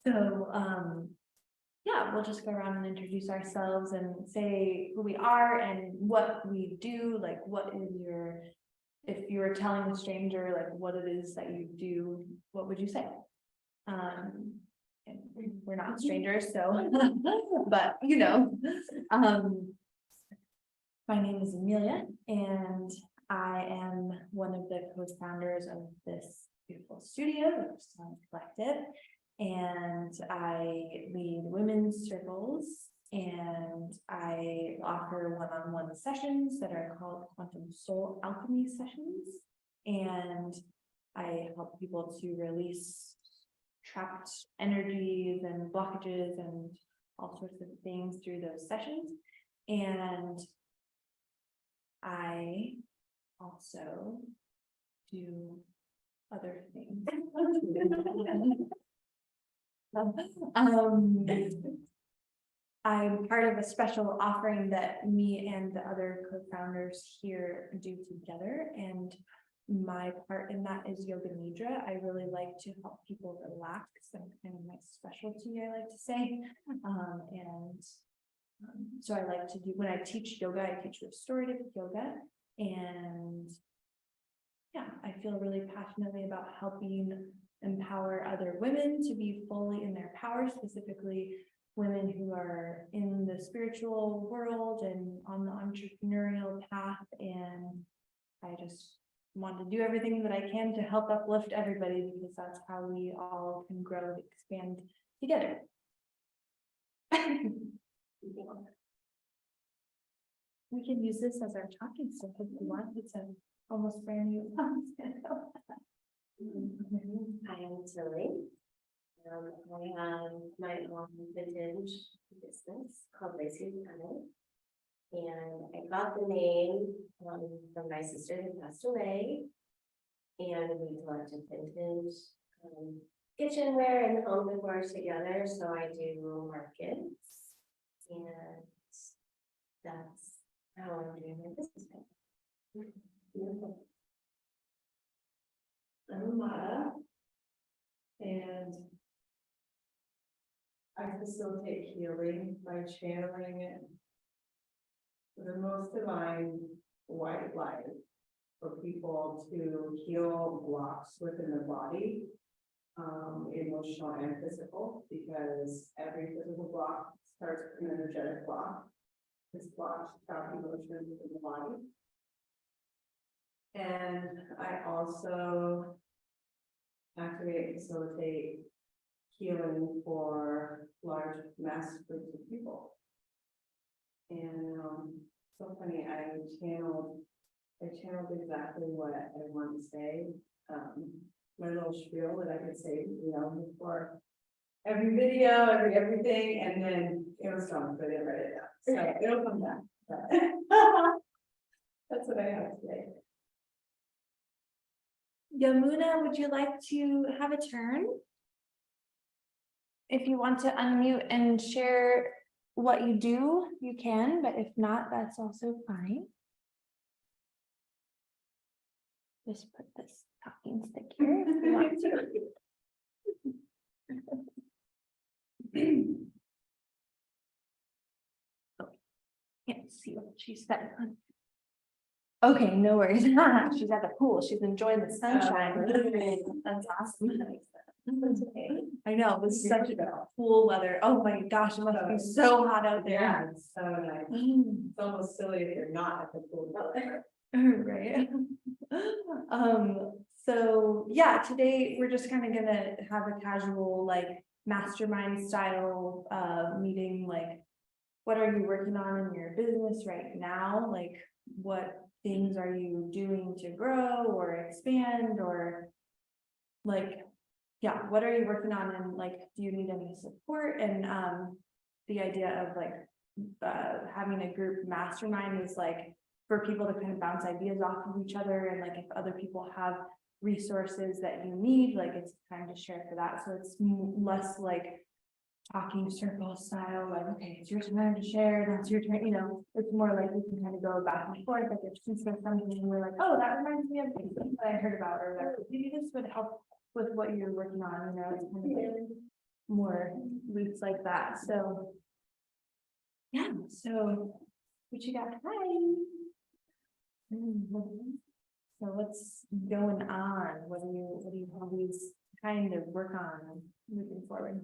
So, yeah, we'll just go around and introduce ourselves and say who we are and what we do. Like, what is your, if you were telling a stranger, like, what it is that you do, what would you say? And we're not strangers, so, but you know, my name is Amelia, and I am one of the co-founders of this beautiful studio, the Crystalline Collective, and I lead women's circles, and I offer one-on-one sessions that are called Quantum Soul Alchemy sessions, and I help people to release trapped energies and blockages and all sorts of things through those sessions. And I also do other things. I'm part of a special offering that me and the other co-founders here do together, and my part in that is yoga nidra. I really like to help people relax. That's kind of my specialty, I like to say. So I like to do, when I teach yoga, I teach restorative yoga, and yeah, I feel really passionately about helping empower other women to be fully in their power, specifically women who are in the spiritual world and on the entrepreneurial path. And I just want to do everything that I can to help uplift everybody, because that's how we all can grow and expand together. We can use this as our talking stuff if we want. It's a almost brand new. I am Tilly. I have my own vintage business called Wholystic Branding, and I got the name from my sister who passed away, and we collected vintage kitchenware and home decor together. So I do markets, and that's how I'm doing my business. Beautiful. I'm Mara, and I facilitate healing by channeling it for the most divine white light for people to heal blocks within the body, emotional and physical, because every physical block starts with an energetic block. This blocks trap emotions within the body. And I also activate and facilitate healing for large mass groups of people. And so funny, I channeled exactly what I want to say. My little spiel that I could say, before every video, everything, and then it was gone, so I didn't write it down. So it'll come back. But that's what I have today. Yamuna, would you like to have a turn? If you want to unmute and share what you do, you can, but if not, that's also fine. Just put this talking stick here if you want to. Oh, can't see what she said. Okay, no worries. She's at the pool. She's enjoying the sunshine. That's awesome. I know, this is such a cool weather. Oh my gosh, it must be so hot out there. Yeah, it's so nice. It's almost silly if you're not at the pool. Right. So yeah, today we're just kind of gonna have a casual, like, mastermind style meeting. Like, what are you working on in your business right now? Like, what things are you doing to grow or expand, or like, yeah, what are you working on, and like, do you need any support? And the idea of like having a group mastermind is like for people to kind of bounce ideas off of each other, and like if other people have resources that you need, like it's time to share for that. So it's less like talking circle style, like, okay, it's your turn to share, that's your turn, it's more like we can kind of go back and forth. Like if she says something and we're like, oh, that reminds me of something that I heard about, or that maybe this would help with what you're working on, you know, it's kind of like more loops like that, so. Yeah, so what you got? Hi. So what's going on? What are you always trying to work on moving forward?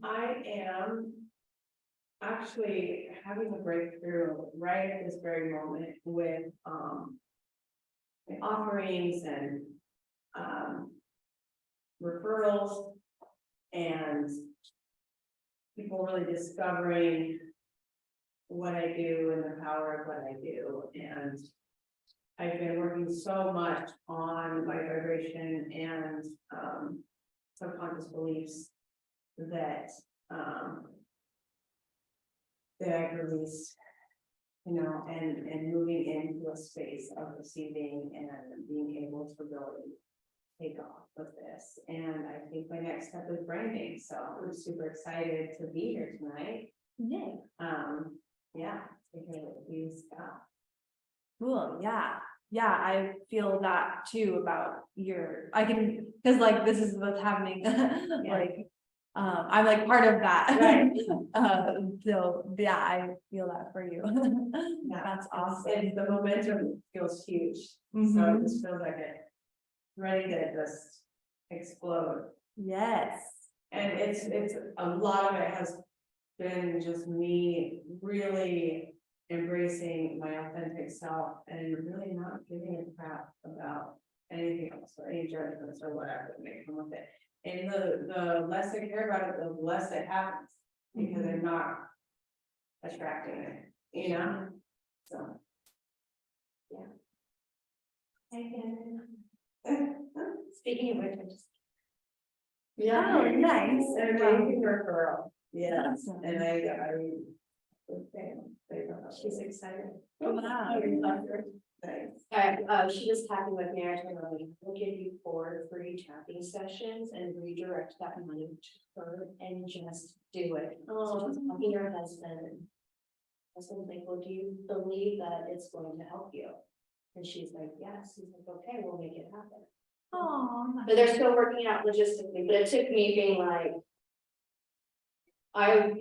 I am actually having a breakthrough right at this very moment with, my offerings and, referrals and people really discovering what I do and the power of what I do. And I've been working so much on my vibration and, subconscious beliefs that, that I've released, you know, and moving into a space of receiving and being able to really take off with this. And I think my next step is branding, so I'm super excited to be here tonight. Yay. Yeah, taking a few stuff. Cool, yeah. Yeah, I feel that too about I can, because like this is what's happening, like, I'm like part of that. Right. So, yeah, I feel that for you. Yeah, That's awesome. And the momentum feels huge, so Mhm. it just feels like it's ready to just explode. Yes. And it's a lot of it has been just me really embracing my authentic self and really not giving a crap about anything else or any judgments or whatever that may come with it. And the less I care about it, the less it happens, because I'm not attracting it, you know? So. Speaking of which, I just. Yeah. Oh, nice. And amazing referral, yes, Awesome. and I. She's excited. Oh, wow. Thanks. She was tapping with me, I told her, we'll give you 4 free tapping sessions and redirect that money to her and just do it. So she's talking to her husband. Husband's like, well, do you believe that it's going to help you? And she's like, yes. He's like, okay, we'll make it happen. Oh, But they're still working out logistically, but it took me being like.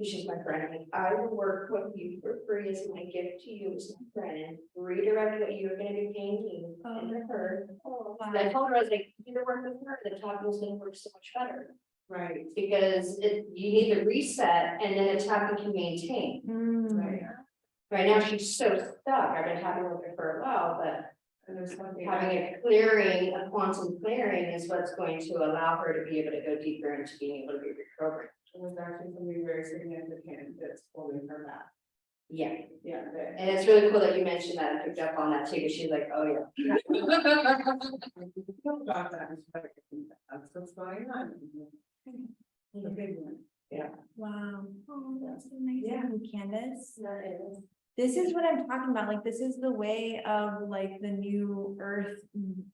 She's my friend, like, I will work with you for free as my gift to you as my friend, redirect what you're gonna be paying me and to her. And I told her, I was like, you work with her, the tapping is gonna work so much better. Right. Because you need to reset and then the tapping can maintain. Right. Right now, she's so stuck, I've been having with her for a while, but And there's something. having a clearing, a quantum clearing is what's going to allow her to be able to go deeper into being able to be reprogrammed. It was actually something very significant that's holding her back. Yeah, Yeah. and it's really cool that you mentioned that and picked up on that too, because she's like, oh yeah. About that, it's like, that's what's going on. The big one, yeah. wow. Oh, that's amazing, Yeah. Candace. That is. This is what I'm talking about, like, this is the way of like the new earth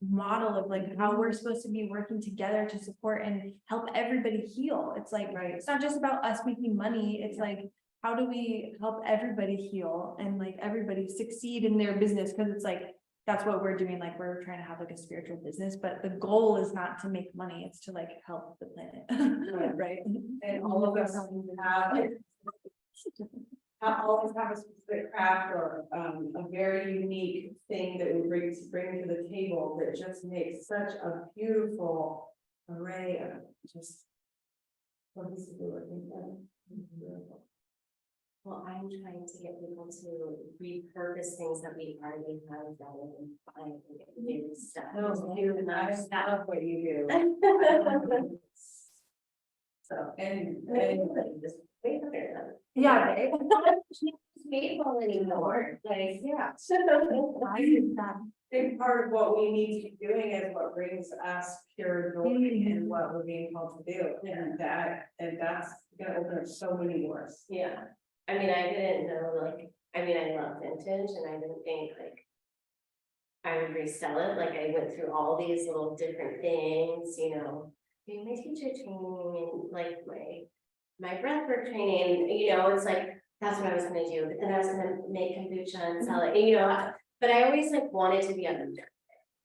model of like how we're supposed to be working together to support and help everybody heal. It's like, Right. it's not just about us making money, it's like, how do we help everybody heal and like everybody succeed in their business? Cause it's like, that's what we're doing, like, we're trying to have like a spiritual business, but the goal is not to make money, it's to like help the planet. Right. And all of us all of us have a specific craft or a very unique thing that we bring to the table that just makes such a beautiful array of just. Well, I'm trying to get people to repurpose things that we already have rather than buying new stuff. No, New I stuff. love what you do. So, and Just wait a minute. Yeah. Maple anymore, like, yeah. I did that. big part of what we need to be doing is what brings us pure joy and what we're being called to do. And that's gonna open up so many doors. Yeah, I mean, I didn't know, like, I mean, I love vintage and I didn't think like. I would resell it, like I went through all these little different things, you know, doing my teacher training and like my breathwork training, you know, it's like, that's what I was gonna do, but then I was gonna make kombucha and sell it, and, you know, but I always like wanted to be on the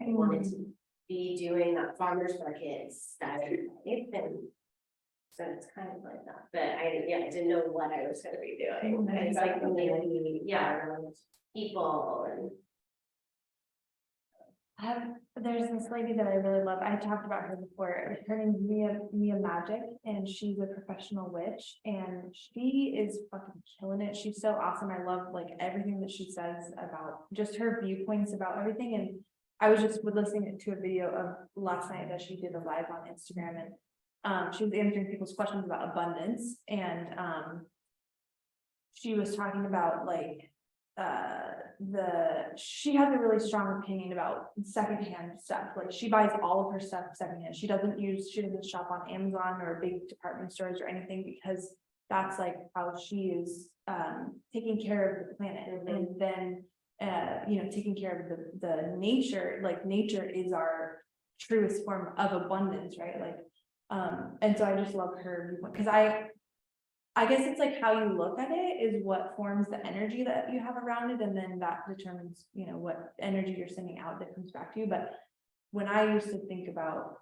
I wanted to be doing that farmer's market style life, and so it's kind of like that, but I didn't know what I was gonna be doing, but it's like community, around people and. There's this lady that I really love. I talked about her before. Her name's Mia Magic, and she's a professional witch, and she is fucking killing it. She's so awesome. I love like everything that she says about just her viewpoints about everything. And I was just listening to a video of last night that she did a live on Instagram, and she was answering people's questions about abundance, and she was talking about like she has a really strong opinion about secondhand stuff. Like she buys all of her stuff secondhand. She doesn't shop on Amazon or big department stores or anything, because that's like how she is taking care of the planet. And then taking care of the nature. Like nature is our truest form of abundance, right? Like and so I just love her, because I guess it's like how you look at it is what forms the energy that you have around it, and then that determines, what energy you're sending out that comes back to you. But when I used to think about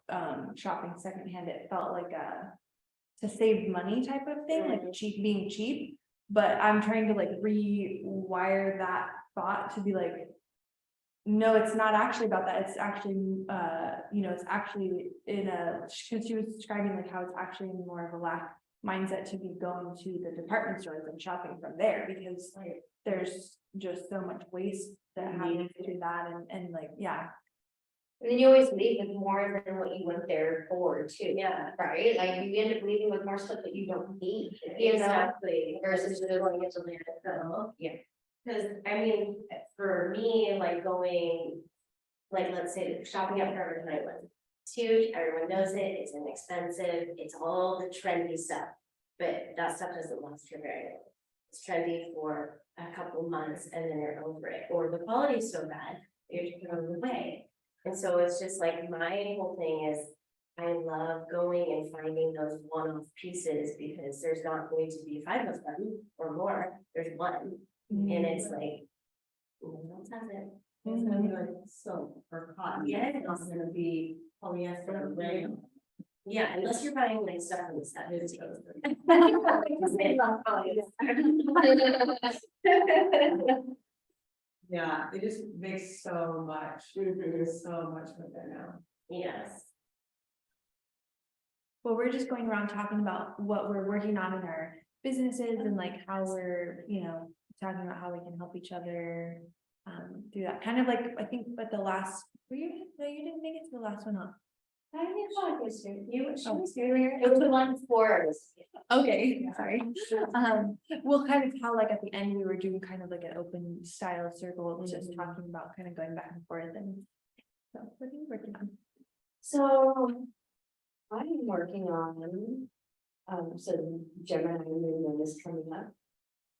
shopping secondhand, it felt like to save money type of thing, like being cheap. But I'm trying to like rewire that thought to be like, no, it's not actually about that. It's actually, it's actually because she was describing like how it's actually more of a lack mindset to be going to the department stores and shopping from there, because like there's just so much waste that happens through that, and like And then you always leave with more than what you went there for too. Yeah. Right? Like you end up leaving with more stuff that you don't need, Exactly. versus just going into landfill. Yeah. Cause I mean, for me, like going, like, let's say shopping at Forever 21. It's huge, everyone knows it, it's inexpensive, it's all the trendy stuff, but that stuff doesn't last here very long. It's trendy for a couple months and then you're over it, or the quality is so bad, you have to throw it away. And so it's just like, my whole thing is, I love going and finding those one-off pieces, because there's not going to be 5 of them or more, there's one, and it's like, no one else has it. It's gonna be like silk or cotton. Yeah. It's not gonna be polyester or rayon. Yeah, unless you're buying like stuff from the stuff. Yeah, it just makes so much, there's so much with it now. Yes. well, we're just going around talking about what we're working on in our businesses, and like how we're, talking about how we can help each other do that. Kind of like, I think, but the last, no, you didn't make it to the last one, huh? I didn't know it was you. She Oh. was earlier. It was the one before us. Okay, sorry. Well, kind of how like at the end, we were doing kind of like an open style circle, just talking about kind of going back and forth, and so what are you working on? So I'm working on, so Gemini New Moon is coming up.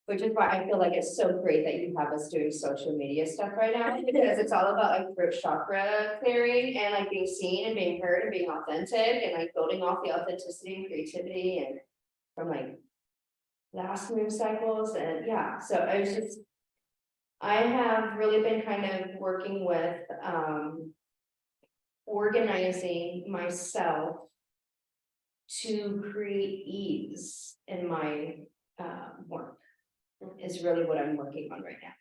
Which is why I feel like it's so great that you have us doing social media stuff right now, because it's all about like root chakra clearing and like being seen and being heard and being authentic, and like building off the authenticity and creativity and from like last moon cycles. And so I have really been kind of working with organizing myself to create ease in my work. Is really what I'm working on right now.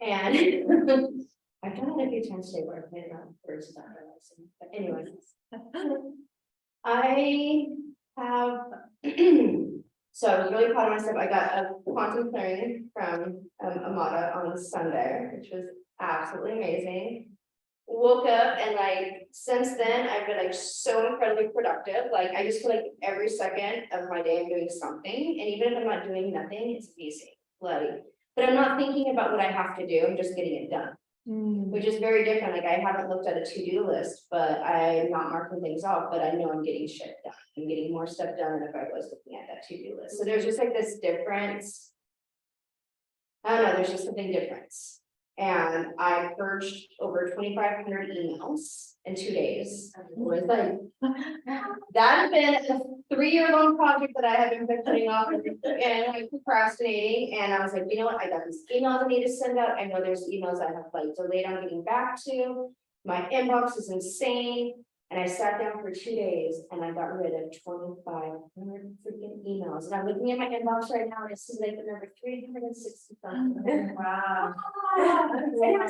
And I've done it a few times today where I've played around with words without realizing, but anyways. I have, so I was really proud of myself. I got a quantum clearing from Amada on Sunday, which was absolutely amazing. Woke up and like, since then, I've been like so incredibly productive. Like, I just feel like every second of my day I'm doing something. And even if I'm not doing nothing, it's amazing. Like, but I'm not thinking about what I have to do. I'm just getting it done, which is very different. Like, I haven't looked at a to-do list, but I'm not marking things off, but I know I'm getting shit done. I'm getting more stuff done than if I was looking at that to-do list. So there's just like this difference. I don't know, there's just something different. And I purged over 2,500 emails in 2 days. It was like, that had been a 3-year-long project that I had been putting off and like procrastinating. And I was like, you know what, I got these emails I need to send out. I know there's emails I have like delayed on getting back to. My inbox is insane. And I sat down for 2 days and I got rid of 2,500 freaking emails. And I'm looking at my inbox right now and it seems like the number 365. Wow. And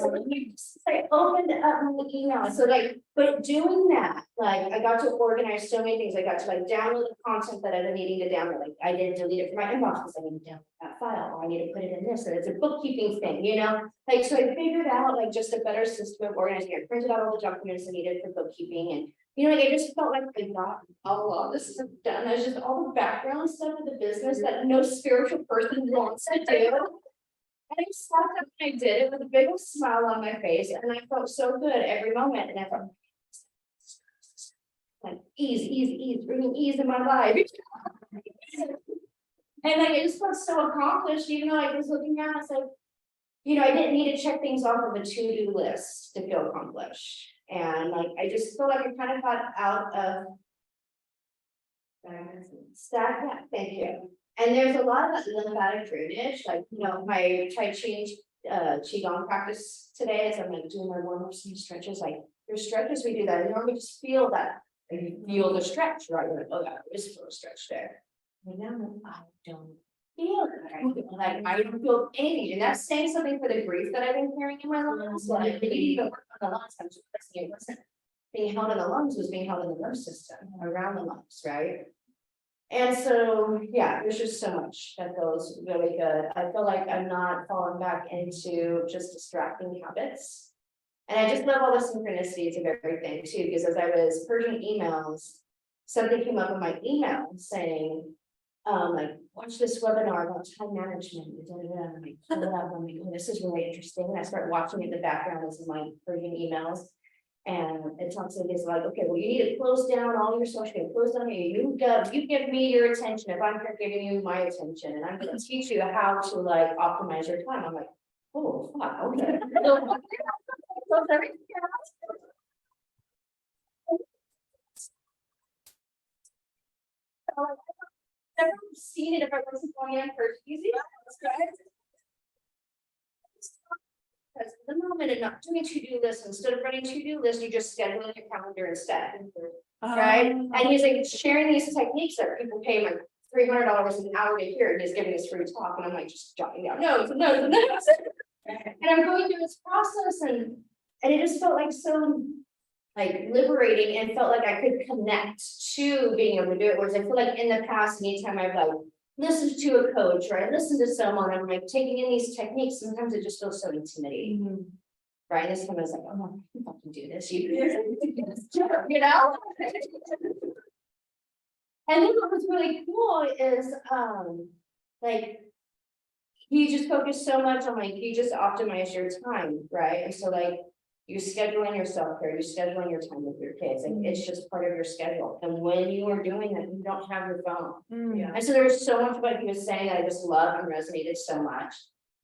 I opened up my email. So like, but doing that, like I got to organize so many things. I got to like download the content that I've been needing to download. Like I didn't delete it from my inbox because I need to download that file, or I need to put it in this, and it's a bookkeeping thing, you know? Like, so I figured out like just a better system of organizing. I printed out all the documents I needed for bookkeeping, and you know, like I just felt like I got a lot of this stuff done. There's just all the background stuff of the business that no spiritual person wants to do. And I sat down and I did it with a big old smile on my face, and I felt so good every moment. And I thought, like ease, bringing ease in my life. And like I just felt so accomplished, even though I was looking at it, it's like, you know, I didn't need to check things off of a to-do list to feel accomplished. And like I just feel like I kind of got out of stagnant. Thank you. And there's a lot of lymphatic drainage, like, you know, my Tai Chi Qigong practice today as I'm like doing my warm-ups and stretches, like there's stretches we do that, you normally just feel that, like you feel the stretch, right? You're like, oh yeah, there is a stretch there. And now I don't feel it. I feel like I don't feel anything, and that's saying something for the grief that I've been carrying in my lungs. Like, I didn't even work on the lungs, I'm just it wasn't being held in the lungs, was being held in the nerve system around the lungs, right? And so, yeah, there's just so much that goes really good. I feel like I'm not falling back into just distracting habits. And I just love all the synchronicities of everything too, because as I was purging emails, something came up in my email saying, like, watch this webinar about time management. And I'm like, pull it up, I'm like, oh, this is really interesting. And I start watching it in the background as I'm like purging emails. And it talks like this, like, okay, well, you need to close down all your social media, close down here. You give me your attention if I'm here giving you my attention, and I'm going to teach you how to like optimize your time. I'm like, oh, fuck, okay. Close everything else. I've never seen it if I wasn't going in for easy. Because the moment and not doing to-do lists, instead of running to-do list, you just schedule in your calendar instead. Right? And he's like sharing these techniques that people pay like $300 an hour to hear, and he's giving us free talk, and I'm like just jotting down notes. And I'm going through this process, and it just felt like so like liberating, and felt like I could connect to being able to do it. Whereas I feel like in the past, anytime I've like listened to a coach or I listened to someone, I'm like taking in these techniques, sometimes it just feels so intimidating. Right? This one was like, oh no, I can fucking do this. You know? And then what was really cool is like you just focus so much on like you just optimize your time, right? And so like you schedule in your self-care, you schedule in your time with your kids, and it's just part of your schedule. And when you are doing that, you don't have your phone. Yeah. And so there's so much what he was saying that I just love and resonated so much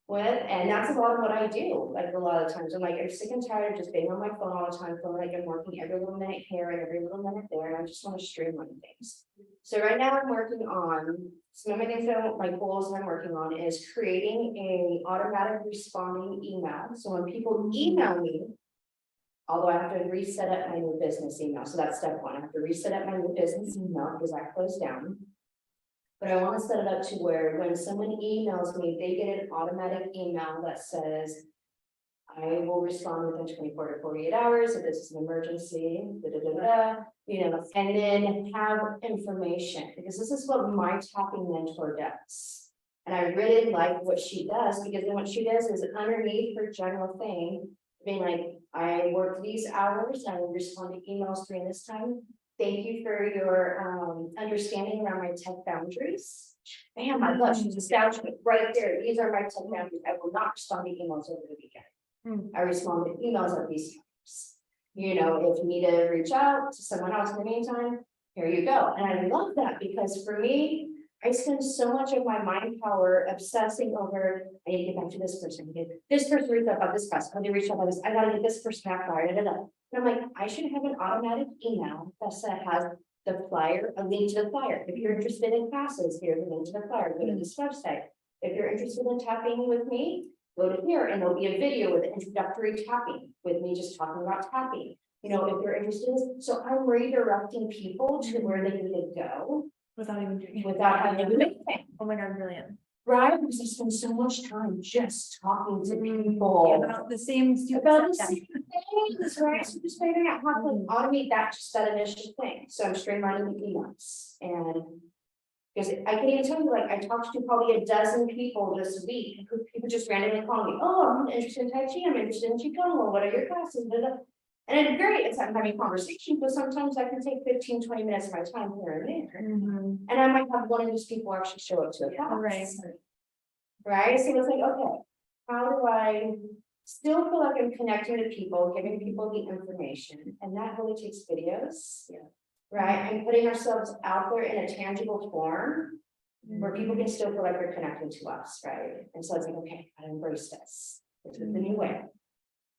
with, and that's a lot of what I do. Like a lot of times I'm like, I'm sick and tired of just being on my phone all the time, feeling like I'm working every little minute here and every little minute there, and I just want to streamline things. So right now I'm working on some of my things that my goals that I'm working on is creating a automatic responding email. So when people email me, although I have to reset up my new business email. So that's step one. I have to reset up my new business email because that closed down. But I want to set it up to where when someone emails me, they get an automatic email that says, I will respond within 24 to 48 hours if this is an emergency, you know, and then have information, because this is what my tapping mentor does. And I really like what she does, because then what she does is underneath her general thing, being like, I work these hours, I will respond to emails during this time. Thank you for your understanding around my tech boundaries. Bam, I love, she's established it right there. These are my tech boundaries. I will not respond to emails over the weekend. I respond to emails at these times. You know, if you need to reach out to someone else in the meantime, here you go. And I love that, because for me, I spend so much of my mind power obsessing over, I need to get back to this person, this person reached out about this person, they reached out about this, I gotta get this person back flyer, da, da, da. And I'm like, I should have an automatic email that has the flyer, a link to the flyer. If you're interested in classes, here's a link to the flyer, go to this website. If you're interested in tapping with me, go to here, and there'll be a video with introductory tapping, with me just talking about tapping. You know, if you're interested, so I'm redirecting people to where they need to go. Without even doing it. Without having to do anything, Oh my God, brilliant. right? Because I spend so much time just talking to people About the same. stupid about the stuff. same things, right? So just figuring out how to automate that, just that initial thing. So I'm streamlining the emails and. Because I can even tell you, like, I talked to probably a dozen people this week, who people just randomly call me, oh, I'm interested in Tai Chi, I'm interested in Qigong, well, what are your classes? Blah, blah. And it's great, it's I'm having conversations, but sometimes I can take 15-20 minutes of my time here and there. Mhm. And I might have one of these people actually show up to a class. Right. Right, so it's like, okay, how do I still feel like I'm connecting to people, giving people the information, and that really takes videos. Yeah. Right, and putting ourselves out there in a tangible form, where people can still feel like they're connecting to us, right? And so it's like, okay, I embrace this, this is the new way.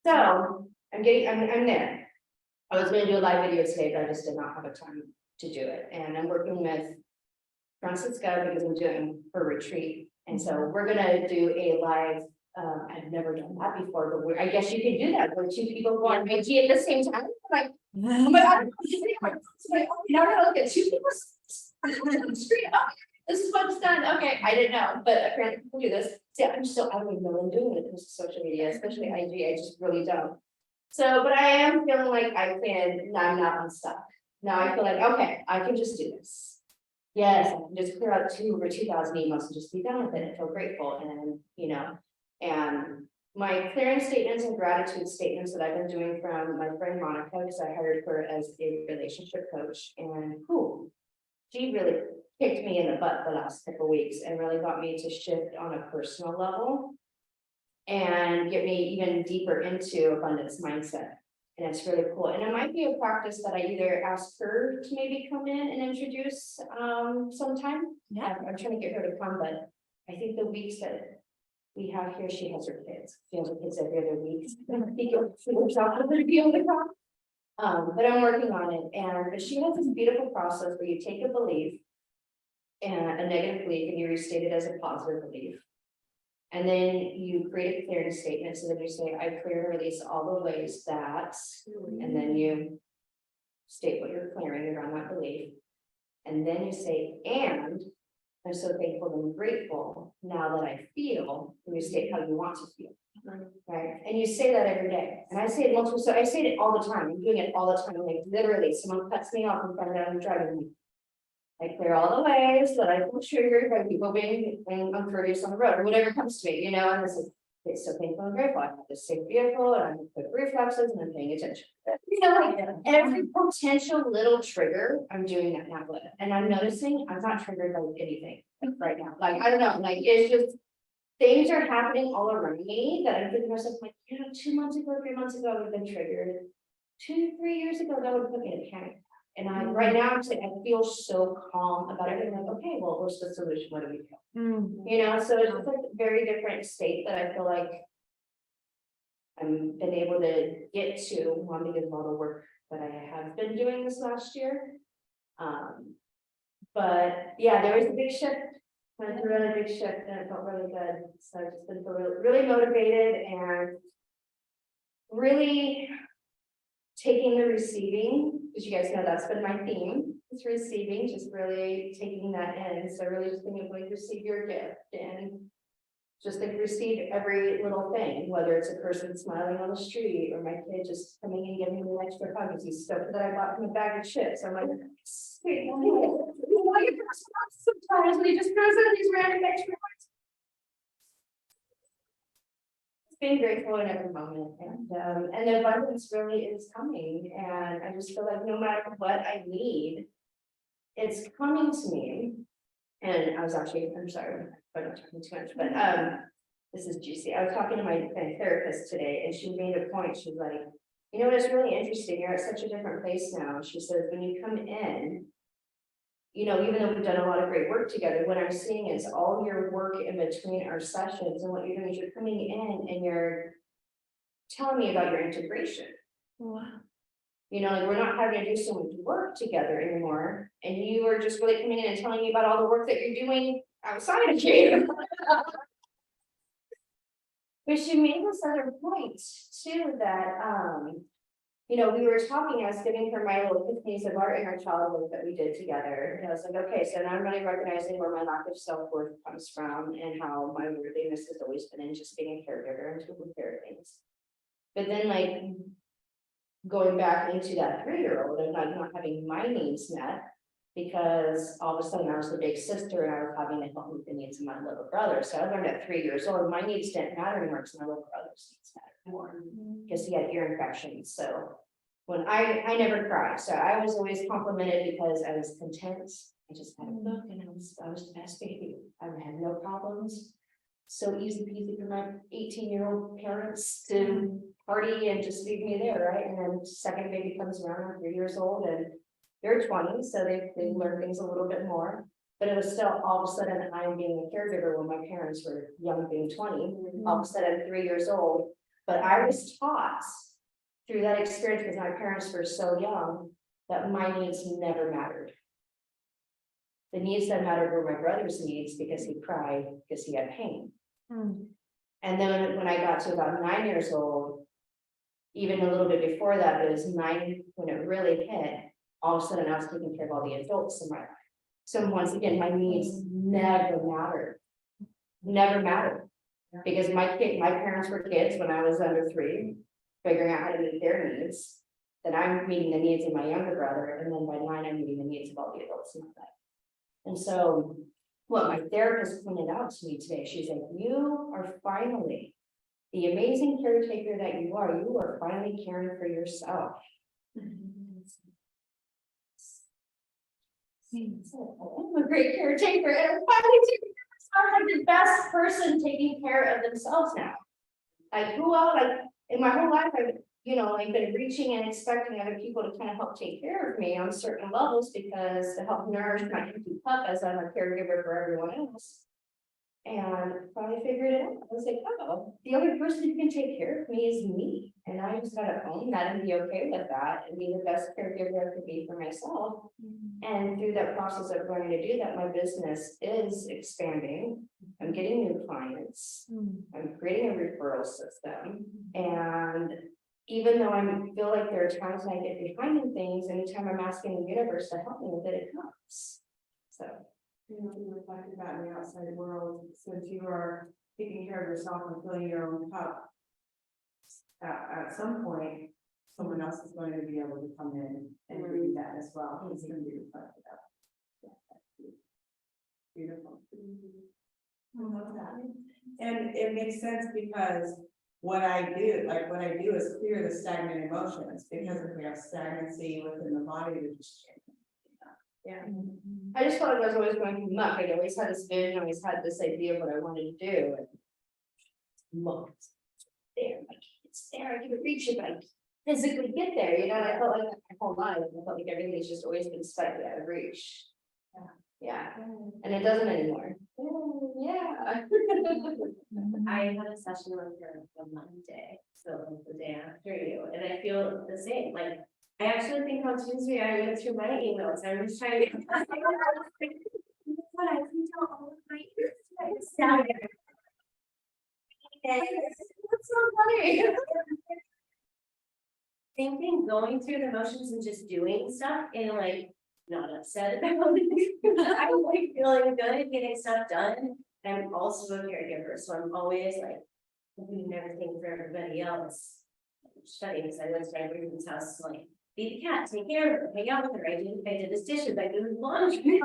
So, I'm there. I was gonna do a live video today, but I just did not have a time to do it, and I'm working with Francisca because I'm doing her retreat, and so we're gonna do a live. I've never done that before, but I guess you could do that, where two people go on IG at the same time, like, oh my God, now we're gonna look at two people. Straight up. This is what's done, okay, I didn't know, but apparently people do this. See, I don't even know what I'm doing when it comes to social media, especially IG, I just really don't. So, but I am feeling like I'm not unstuck. Now I feel like, okay, I can just do this. Yes, I can just clear out over 2,000 emails and just be done with it and feel grateful and, you know, and my clearing statements and gratitude statements that I've been doing from my friend Monica, because I hired her as a relationship coach, and she really kicked me in the butt the last couple of weeks and really got me to shift on a personal level and get me even deeper into abundance mindset. And it's really cool. And it might be a practice that I either ask her to maybe come in and introduce sometime. Yeah. I'm trying to get her to come, but I think the weeks that we have here, she has her kids. She has her kids every other week. I think it works out for her to be able to come. But I'm working on it. But she has this beautiful process where you take a belief and a negative belief and you restate it as a positive belief. And then you create a clearing statement. So then you say, I clear and release all the ways that, and then you state what you're clearing around that belief. And then you say, and I'm so thankful and grateful now that I feel, and you state how you want to feel. Right. And you say that every day. And I say it multiple, so I say it all the time. I'm doing it all the time. Like literally, someone cuts me off in front of them driving me. I clear all the ways that I feel triggered by people being uncourteous on the road or whatever comes to me, you know, and this is it's so thankful and grateful. I have this safe vehicle and I'm quick reflexes and I'm paying attention. You know, like every potential little trigger, I'm doing that now with. And I'm noticing I'm not triggered by anything right now. Like, I don't know, like it's just things are happening all around me that I'm thinking to myself, like, you know, 2 months ago, 3 months ago, I would have been triggered. 2-3 years ago, that would have put me in a panic. And right now I'm saying I feel so calm about everything. Like, okay, well, what's the solution? What do we do? You know, so it's just like a very different state that I feel like I'm been able to get to one because of all the work that I have been doing this last year. But yeah, there was a big shift. Went through a really big shift and it felt really good. So I've just been really motivated and really taking the receiving, because you guys know that's been my theme. It's receiving, just really taking that in. So really just being able to receive your gift and just like receive every little thing, whether it's a person smiling on the street or my kid just coming and giving me an extra hug because he's stoked that I bought him a bag of chips. I'm like, sweet, sometimes when he just throws in these random extra hugs. Being grateful in every moment, and the abundance really is coming, and I just feel like no matter what I need, it's coming to me. And I was actually, I'm sorry, I'm not talking too much, but this is juicy. I was talking to my therapist today, and she made a point. She's like, you know, it's really interesting. You're at such a different place now. She says, when you come in, you know, even though we've done a lot of great work together, what I'm seeing is all your work in between our sessions, and what you're doing is you're coming in and you're telling me about your integration. Wow. You know, like, we're not having to do so much work together anymore, and you are just really coming in and telling me about all the work that you're doing outside of here. But she made this other point too, that, you know, we were talking, I was giving her my little piece of our inner child work that we did together. And I was like, okay, so now I'm really recognizing where my lack of self-worth comes from, and how my worthiness has always been in just being a caregiver and taking care of things. But then, like, going back into that 3-year-old and not having my needs met, because all of a sudden I was the big sister and I was having to help meet the needs of my little brother. So I learned at 3 years old, my needs didn't matter anymore because my little brother's needs mattered more, because he had ear infections. So when I never cried, so I was always complimented because I was content. I just had a book and I was the best baby. I had no problems. So easy peasy for my 18-year-old parents to party and just leave me there, right? And then second baby comes around, I'm 3 years old, and they're 20, so they learn things a little bit more. But it was still all of a sudden I'm being a caregiver when my parents were young, being 20. All of a sudden I'm 3 years old, but I was taught through that experience, because my parents were so young, that my needs never mattered. The needs that mattered were my brother's needs, because he cried, because he had pain. And then when I got to about 9 years old, even a little bit before that, but it was 9 when it really hit, all of a sudden I was taking care of all the adults in my life. So once again, my needs never mattered. Never mattered. Because my parents were kids when I was under 3, figuring out how to meet their needs. Then I'm meeting the needs of my younger brother, and then by 9, I'm meeting the needs of all the adults in my life. And so what my therapist pointed out to me today, she's like, you are finally the amazing caretaker that you are finally caring for yourself. I'm a great caretaker, and I'm finally taking care of myself. I'm the best person taking care of themselves now. Like, who else, like, in my whole life, I've, you know, I've been reaching and expecting other people to kind of help take care of me on certain levels, because to help nourish my empty cup as I'm a caregiver for everyone else. And finally figured it out. I was like, oh, the only person who can take care of me is me. And I just gotta own that and be okay with that and be the best caregiver I could be for myself. And through that process of learning to do that, my business is expanding. I'm getting new clients. I'm creating a referral system. And even though I feel like there are times when I get behind in things, anytime I'm asking the universe to help me with it, it comes. So. You know, we were talking about in the outside world, since you are taking care of yourself and filling your own cup, at some point, someone else is going to be able to come in and do that as well. It's going to be reflected up. Beautiful. I love that. And it makes sense, because what I do is clear the stagnant emotions, because if we have stagnancy within the body, we just change. Yeah, I just felt like I was always going through muck. I always had this vision, I always had this idea of what I wanted to do, and muck, there, like, it's there, I can reach it, but I physically get there, you know, and I felt like that my whole life, I felt like everything's just always been slightly out of reach. Yeah, and it doesn't anymore. Yeah. I had a session with her on Monday, so the day after you, and I feel the same, like, I actually think on Tuesday I went through my emails, I was trying to. What I can tell all of my emails. That's so funny. Same thing, going through the motions and just doing stuff and like not upset about it. I'm like feeling good, getting stuff done. And I'm also a caregiver, so I'm always like doing everything for everybody else. It's funny because I went to my roommate's house to like feed the cat, take care of her, hang out with her. I did his dishes, I did his laundry.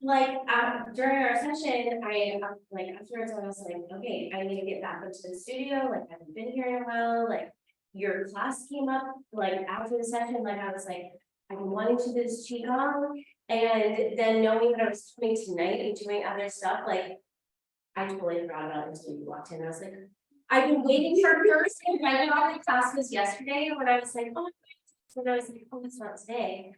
Like during our session, I like afterwards I was like, okay, I need to get back into the studio. Like I haven't been here in a while. Like your class came up like after the session. Like I was like, I've been wanting to do this qigong, and then knowing that I was coming tonight and doing other stuff, like I totally forgot about this when you walked in. I was like, I've been waiting for Thursday. I did all my classes yesterday when I was like, oh, so I was like, oh, it's not today.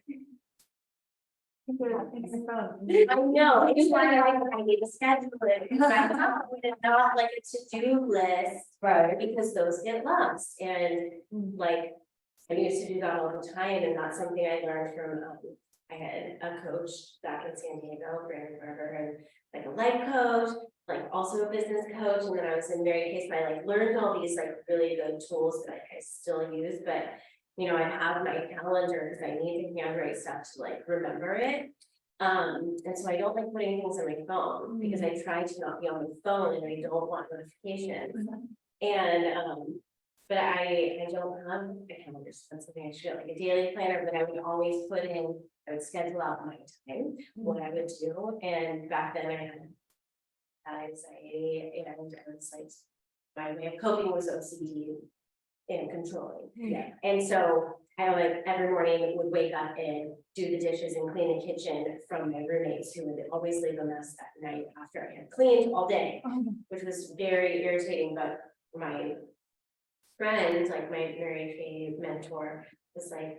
I know, it's why I need to schedule it, because I thought we did not like a to-do list. Right. Because those get lost, and like, I used to do that all the time, and that's something I learned from, I had a coach back in San Diego, Brandon Barber, and like a life coach, like also a business coach, and then I was in Mary Kay, so I like learned all these like really good tools that I still use, but you know, I have my calendar because I need to handwrite stuff to like remember it. And so I don't like putting things on my phone because I try to not be on my phone and I don't want notifications. And but I don't have a calendar, so that's something I should get, like a daily planner, but I would always put in, I would schedule out my time, what I would do, and back then I had anxiety, and I was like, my way of coping was OCD and controlling. Yeah. And so I would every morning would wake up and do the dishes and clean the kitchen from my roommates who would always leave a mess at night after I had cleaned all day, which was very irritating, but my friend, like my Mary Kay mentor, was like,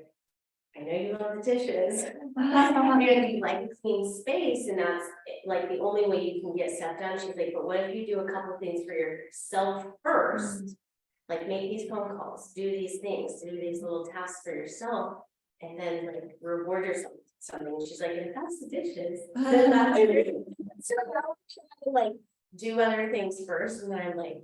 I know you love the dishes, and you like a clean space, and that's like the only way you can get stuff done. She's like, but what if you do a couple things for yourself first? Like make these phone calls, do these things, do these little tasks for yourself, and then like reward yourself with something. And she's like, if that's the dishes, then that's great. So I'm trying to like do other things first, and then I'm like,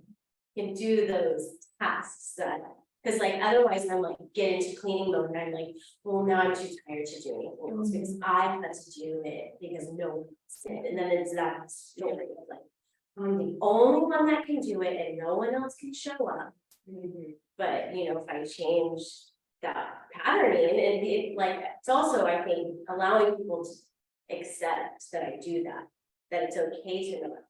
can do those tasks that, because like otherwise I'm like get into cleaning mode and I'm like, well, now I'm too tired to do anything else because I had to do it because no one else did. And then it's that story of like, I'm the only one that can do it and no one else can show up. But you know, if I change that patterning, and it like, it's also, I think, allowing people to accept that I do that it's okay to not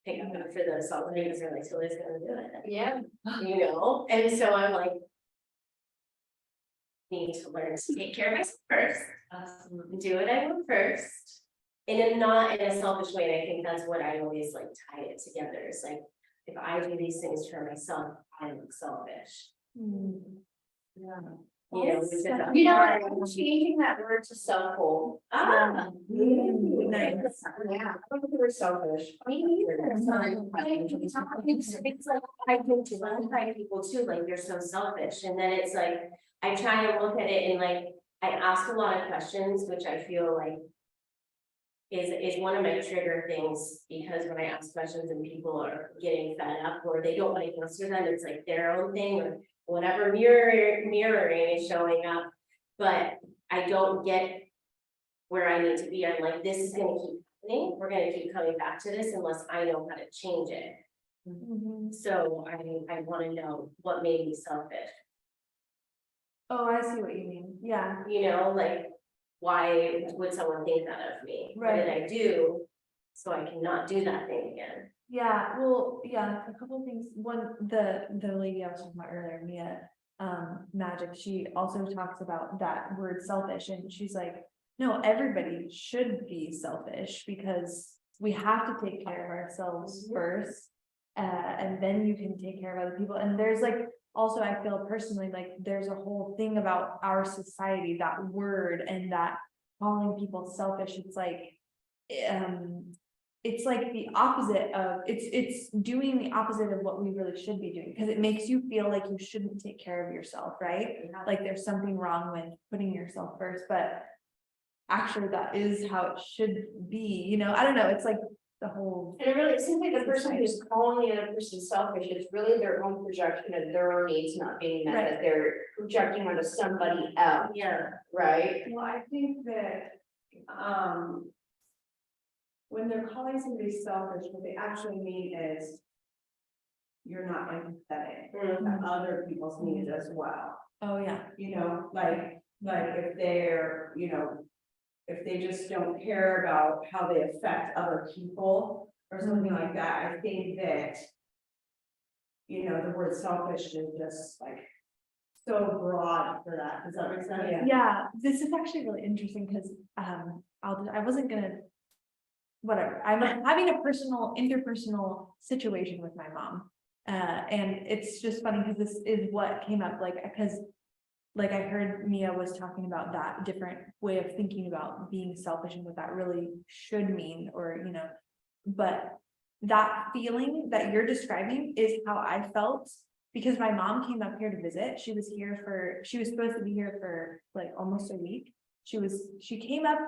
pick up for those all things, or like, so it's gonna do it. Yeah. You know, and so I'm like, need to learn to take care of myself first, do what I want first, and then not in a selfish way. And I think that's what I always like tie it together. It's like, if I do these things for myself, I look selfish. Yeah. You know, which is You know, I'm changing that word to self-hold. nice. Yeah, I don't think we're selfish. Me neither. It's like, I think to other people too, like, you're so selfish, and then it's like, I try to look at it and like, I ask a lot of questions, which I feel like is one of my trigger things, because when I ask questions and people are getting fed up or they don't want to answer them, it's like their own thing or whatever mirroring is showing up, but I don't get where I need to be. I'm like, this is gonna keep happening, we're gonna keep coming back to this unless I know how to change it. So I wanna know what made me selfish. Oh, I see what you mean, yeah. You know, like, why would someone think that of me? What did I do so I cannot do that thing again? Yeah, well, yeah, a couple of things. One, the lady I was talking about earlier, Mia, Magic, she also talks about that word selfish, and she's like, no, everybody should be selfish because we have to take care of ourselves first. And then you can take care of other people. And there's like, also, I feel personally like there's a whole thing about our society, that word and that calling people selfish. It's like, it's like the opposite of, it's doing the opposite of what we really should be doing, because it makes you feel like you shouldn't take care of yourself, right? Like there's something wrong with putting yourself first, but actually that is how it should be, you know, I don't know, it's like the whole. And it really seems like the person who's calling the other person selfish, it's really their own projection of their own needs not being met, that they're projecting onto somebody else. Yeah. Right? Well, I think that, when they're calling somebody selfish, what they actually mean is you're not empathetic to other people's needs as well. Oh, yeah. You know, like if they're, you know, if they just don't care about how they affect other people or something like that, I think that, you know, the word selfish is just like so broad for that. Does that make sense? Yeah, this is actually really interesting because I wasn't gonna, whatever, I'm having a interpersonal situation with my mom. And it's just funny because this is what came up, like, because like I heard Mia was talking about that different way of thinking about being selfish and what that really should mean, or, but that feeling that you're describing is how I felt, because my mom came up here to visit. She was supposed to be here for like almost a week. She came up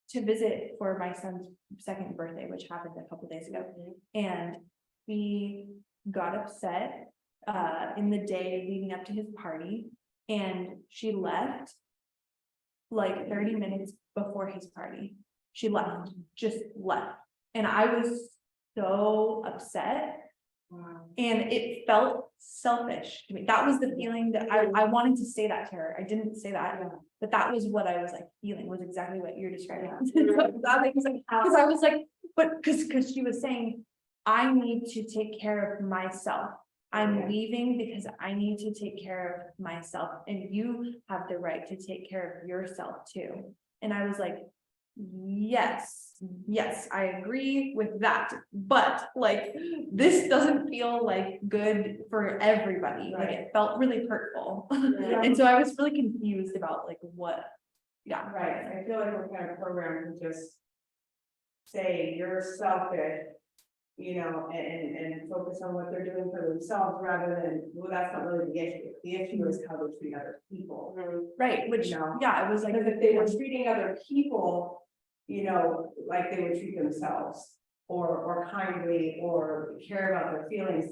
to visit for my son's second birthday, which happened a couple days ago. And we got upset in the day leading up to his party, and she left like 30 minutes before his party. She left, just left. And I was so upset. Wow. And it felt selfish to me. That was the feeling that I wanted to say that to her. I didn't say that, but that was what I was like feeling, was exactly what you're describing. Because I was like, but because she was saying, I need to take care of myself. I'm leaving because I need to take care of myself, and you have the right to take care of yourself too. And I was like, yes, I agree with that, but like, this doesn't feel like good for everybody. Like, it felt really hurtful. And so I was really confused about like what, Right, I feel like we're kind of programmed to just say you're selfish, and focus on what they're doing for themselves rather than, well, that's not really the issue. The issue is how they treat other people. right, which, You know, it was like, Because if they were treating other people, like they would treat themselves, or kindly, or care about their feelings,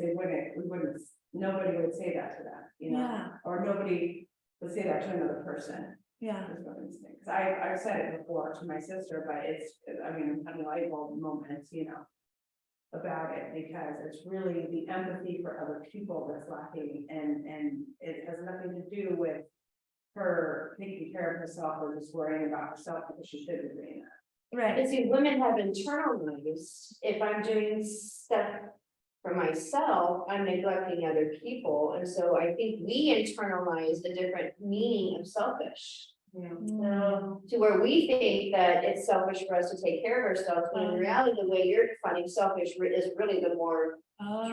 nobody would say that to them, or nobody would say that to another person. Because I've said it before to my sister, but I'm having light bulb moments, about it, because it's really the empathy for other people that's lacking, and it has nothing to do with her taking care of herself or just worrying about herself, because she should be doing that. right. But see, women have internalized, if I'm doing stuff for myself, I'm neglecting other people, and so I think we internalize a different meaning of selfish. To where we think that it's selfish for us to take care of ourselves, when in reality, the way you're defining selfish is really the more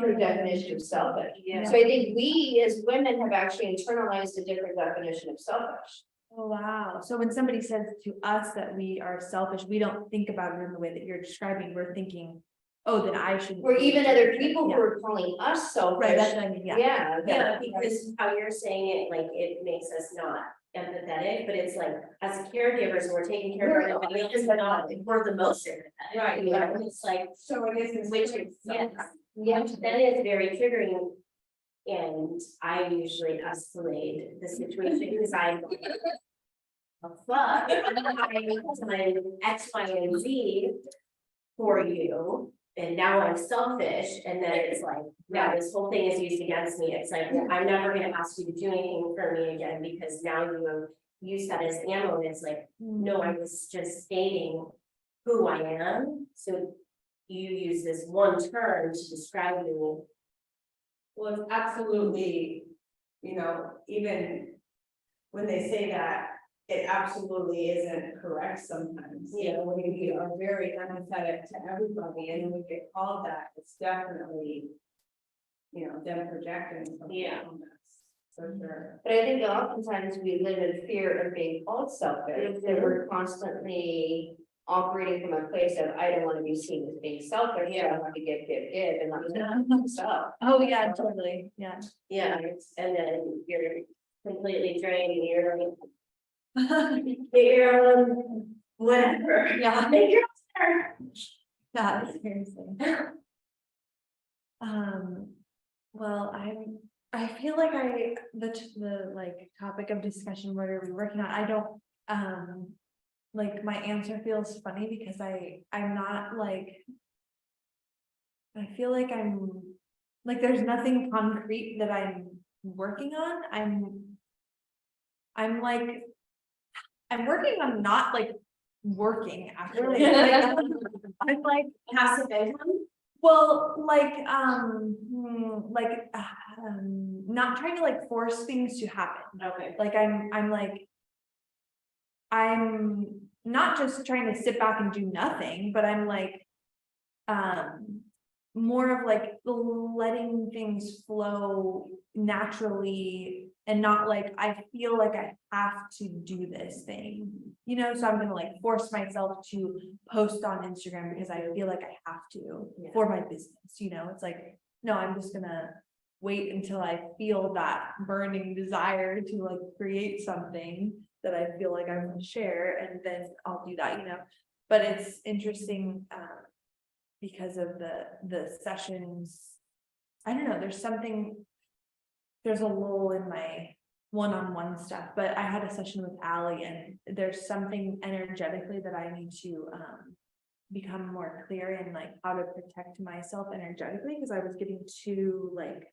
true definition of selfish. So I think we as women have actually internalized a different definition of selfish. Oh, wow. So when somebody says to us that we are selfish, we don't think about it in the way that you're describing. We're thinking, oh, then I should. Or even other people who are calling us selfish. Right, that's what I mean, Yeah, because how you're saying it, like, it makes us not empathetic, but it's like, as caregivers, we're taking care of everybody else, but not, we're the most empathetic. Right, It's like, So it is. which is, that is very triggering. And I usually escalate the situation because I'm a fuck, I need to X, Y, and Z for you. And now I'm selfish, and then it's like, now this whole thing is used against me. It's like, well, I'm never gonna ask you to do anything for me again, because now you have used that as ammo. And it's like, no, I was just stating who I am. So you use this one term to describe me. Well, it's absolutely, even when they say that, it absolutely isn't correct sometimes. We are very empathetic to everybody, and when we get called that, it's definitely, them projecting something on us, for sure. But I think oftentimes we live in fear of being called selfish, that we're constantly operating from a place of, I don't want to be seen as being selfish, so I have to give, and not myself. Oh, yeah, totally. Yeah. Yeah, and then you're completely drained, and you're like, you're whatever. Yeah. Make your turn. Yeah, seriously. Well, I feel like the like topic of discussion, what are we working on? I don't, like my answer feels funny because I'm not like, I feel like I'm like, there's nothing concrete that I'm working on. I'm like, I'm working on not like working actually. I'm like Passive income. well, not trying to like force things to happen. Okay. Like I'm not just trying to sit back and do nothing, but I'm like more of like letting things flow naturally and not like, I feel like I have to do this thing, you know, so I'm gonna like force myself to post on Instagram because I feel like I have to for my business, you know, it's like, no, I'm just gonna wait until I feel that burning desire to like create something that I feel like I want to share, and then I'll do that, you know, but it's interesting, because of the sessions. I don't know, there's a lull in my one-on-one stuff, but I had a session with Allie, and there's something energetically that I need to become more clear in, like how to protect myself energetically, because I was getting too like,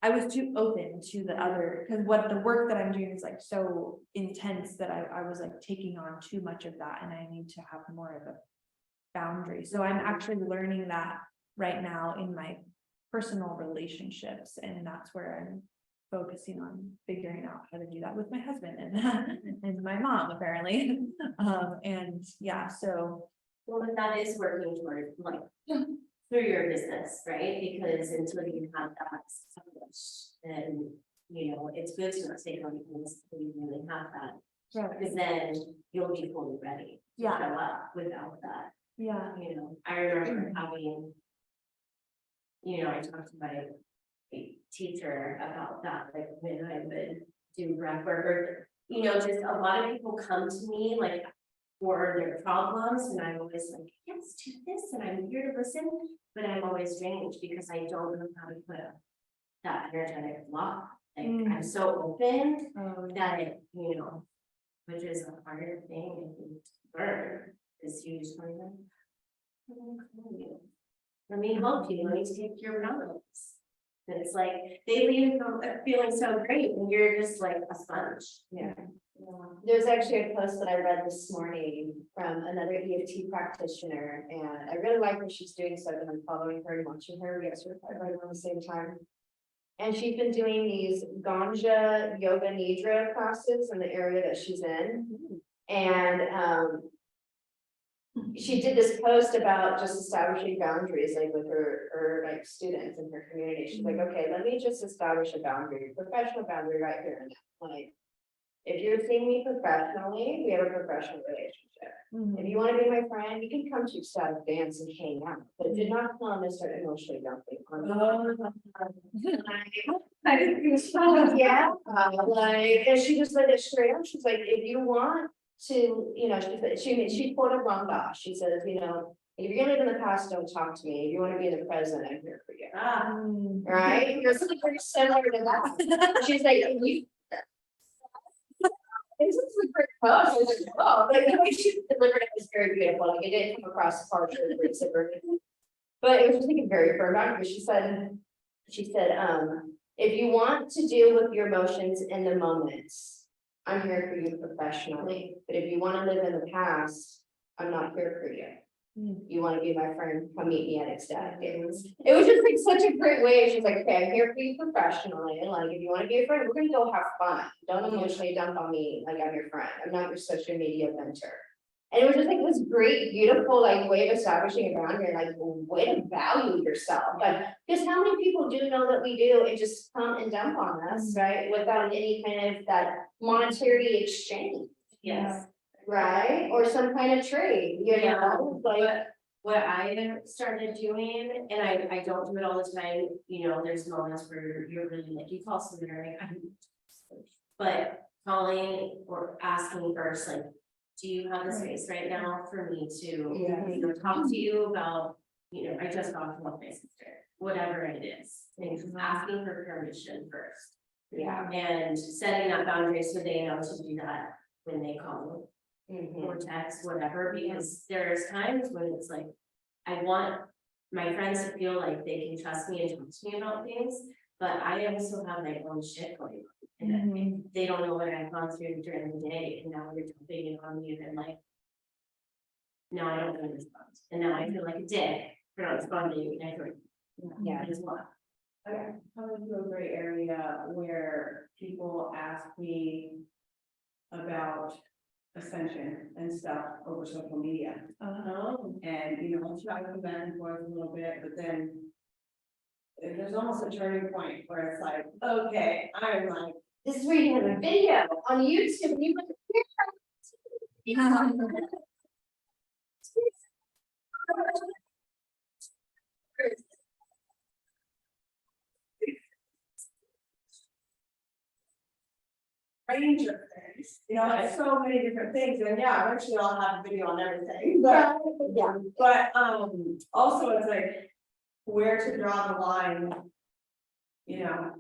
I was too open to the other, because what the work that I'm doing is like so intense that I was like taking on too much of that, and I need to have more of a boundary. So I'm actually learning that right now in my personal relationships, and that's where I'm focusing on figuring out how to do that with my husband and and my mom apparently. And yeah, so Well, but that is working toward like through your business, right? Because until you have that established, then you know, it's good to take on things until you really have that. Because then you'll be fully ready to show up without that. yeah, You know, I remember having, you know, I talked to my teacher about that, like when I would do breath work, or, you know, just a lot of people come to me like for their problems, and I'm always like, yes, do this, and I'm here to listen, but I'm always strange because I don't know how to put that energetic block. Like I'm so open that it, you know, which is a harder thing I think to learn, is you just want to, let me help you, let me take your problems. And it's like, they leave feeling so great, and you're just like a sponge. Yeah. There's actually a post that I read this morning from another EFT practitioner, and I really like what she's doing, so I've been following her and watching her. We got certified right around the same time. And she's been doing these Ganja Yoga Nidra classes in the area that she's in. And she did this post about just establishing boundaries, like with her like students in her community. She's like, okay, let me just establish a boundary, professional boundary right here and now. Like, if you're seeing me professionally, we have a professional relationship. If you want to be my friend, you can come to static dance and hang out, but do not come and start emotionally dumping on me. I didn't think so. Yeah, like, and she just let it straight up. She's like, if you want to, you know, she quoted Ranga. She says, you know, if you're gonna live in the past, don't talk to me. If you want to be in the present, I'm here for you. Right? You're something very similar to that. She's like, you. This is a great post. I was like, oh, but the way she delivered it was very beautiful. Like it didn't come across harsh or aggressive or anything. But it was just like a very firm boundary. She said, if you want to deal with your emotions in the moment, I'm here for you professionally. But if you want to live in the past, I'm not here for you. You want to be my friend, come meet me at ecstatic games. It was just like such a great way. She's like, okay, I'm here for you professionally. And like, if you want to be a friend, we're gonna go have fun. Don't emotionally dump on me like I'm your friend. I'm not your social media mentor. And it was just like this great, beautiful, like way of establishing a boundary, like way to value yourself. But because how many people do know that we do and just come and dump on us, right? Without any kind of that monetary exchange. Yes. Right, or some kind of trade, you know, like. But what I started doing, and I don't do it all the time, you know, there's moments where you're really like, you call somebody, but calling or asking first, like, do you have the space right now for me to, you know, talk to you about, you know, I just got to love my sister, whatever it is, and asking for permission first. Yeah. And setting that boundary so they know to do that when they call. Or text, whatever, because there's times when it's like, I want my friends to feel like they can trust me and talk to me about things, but I also have my own shit going on. And they don't know what I've gone through during the day, and now you're dumping it on me, and like, now I don't respond, and now I feel like a dick for not responding, and I feel like, as well. I come into a gray area where people ask me about ascension and stuff over social media. Oh. And, you know, I'll try to come back and forth a little bit, but then there's almost a turning point where it's like, okay, I'm like, This is where you have a video on YouTube, and you range of things, you know, like so many different things, and yeah, eventually I'll have a video on everything, but. yeah, But, also it's like, where to draw the line. You know,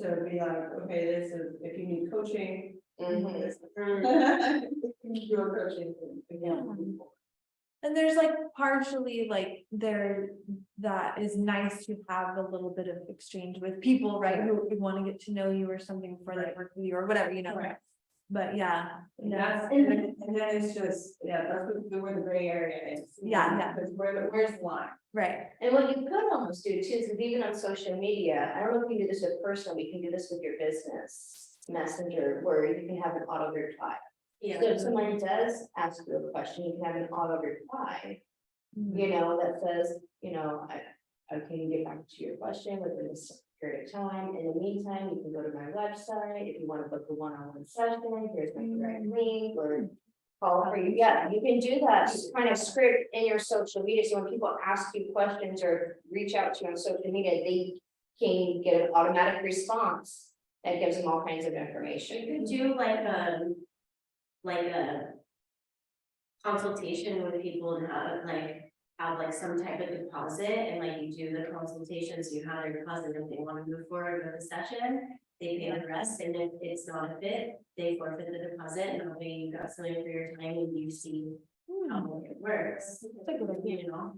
to be like, okay, this is, if you need coaching. Mhm. This is- You need your coaching, again. And there's like partially like there, that is nice to have a little bit of exchange with people, right? Who want to get to know you or something for that work with you or whatever, you know. Right. But yeah, And no, that's, and then it's just, yeah, that's where the gray area is. Yeah, yeah. Because where's the line? right, and what you could almost do too, is even on social media, I don't know if you can do this with personal, we can do this with your business messenger, where you can have an auto reply. Yeah. So if someone does ask you a question, you can have an auto reply, you know, that says, you know, I can get back to your question within this period of time. In the meantime, you can go to my website, if you want to book a one-on-one session, here's my direct link, or call for you, yeah, you can do that, just kind of script in your social media, so when people ask you questions or reach out to you on social media, they can get an automatic response that gives them all kinds of information. You could do like a consultation with people and have like some type of deposit, and like you do the consultations, you have their deposit, if they want to move forward with the session, they pay the rest, and if it's not a fit, they forfeit the deposit, and that way you got something for your time and you see how it works. It's a good idea. You know?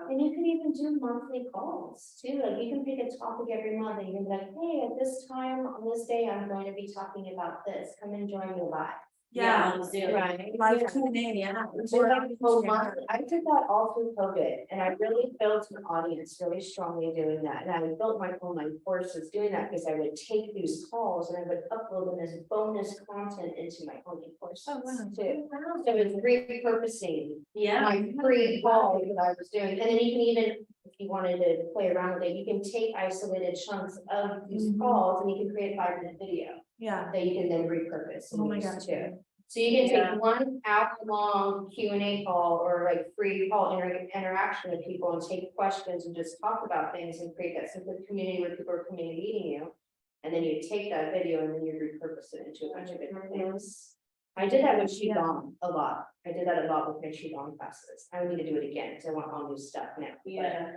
And you can even do monthly calls too, like you can pick a topic every month and you can be like, hey, at this time, on this day, I'm going to be talking about this, come and join me live. yeah. on Zoom. Right. Live Q&A, yeah. So like, well, I did that all through COVID, and I really built an audience really strongly doing that, and I built my online courses doing that, because I would take these calls and I would upload them as bonus content into my online courses Oh, wow. too. So it's repurposing Yeah. my free call that I was doing, and then you can even, if you wanted to play around with it, you can take isolated chunks of these Mhm. calls and you can create a 5-minute video Yeah, that you can then repurpose. and oh my use gosh. too. So you can Yeah. take one hour-long Q&A call or like free call interaction with people and take questions and just talk about things and create that simple community where people are coming and meeting you. And then you take that video and then you repurpose it into a bunch of different things. I did that with Qigong a lot. I did that a lot with my Qigong classes. I need to do it again because I want all new stuff now. But, Yeah.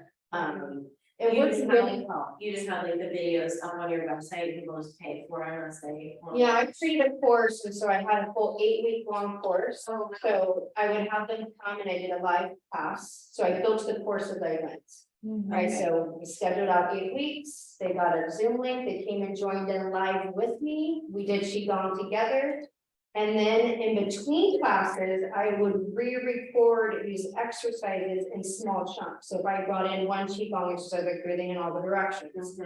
it You works just really have- well. You just have like the videos up on your website, people just pay for it unless they. want Yeah, it. I created a course, and so I had a full 8-week long course. Oh, So I would have them come and I did a live class. So I built the course as I went. Right, Okay. so we scheduled out 8 weeks. They got a Zoom link. They came and joined in live with me. We did Qigong together. And then in between classes, I would re-record these exercises in small chunks. So if I brought in one Qigong exercise, like breathing in all the directions,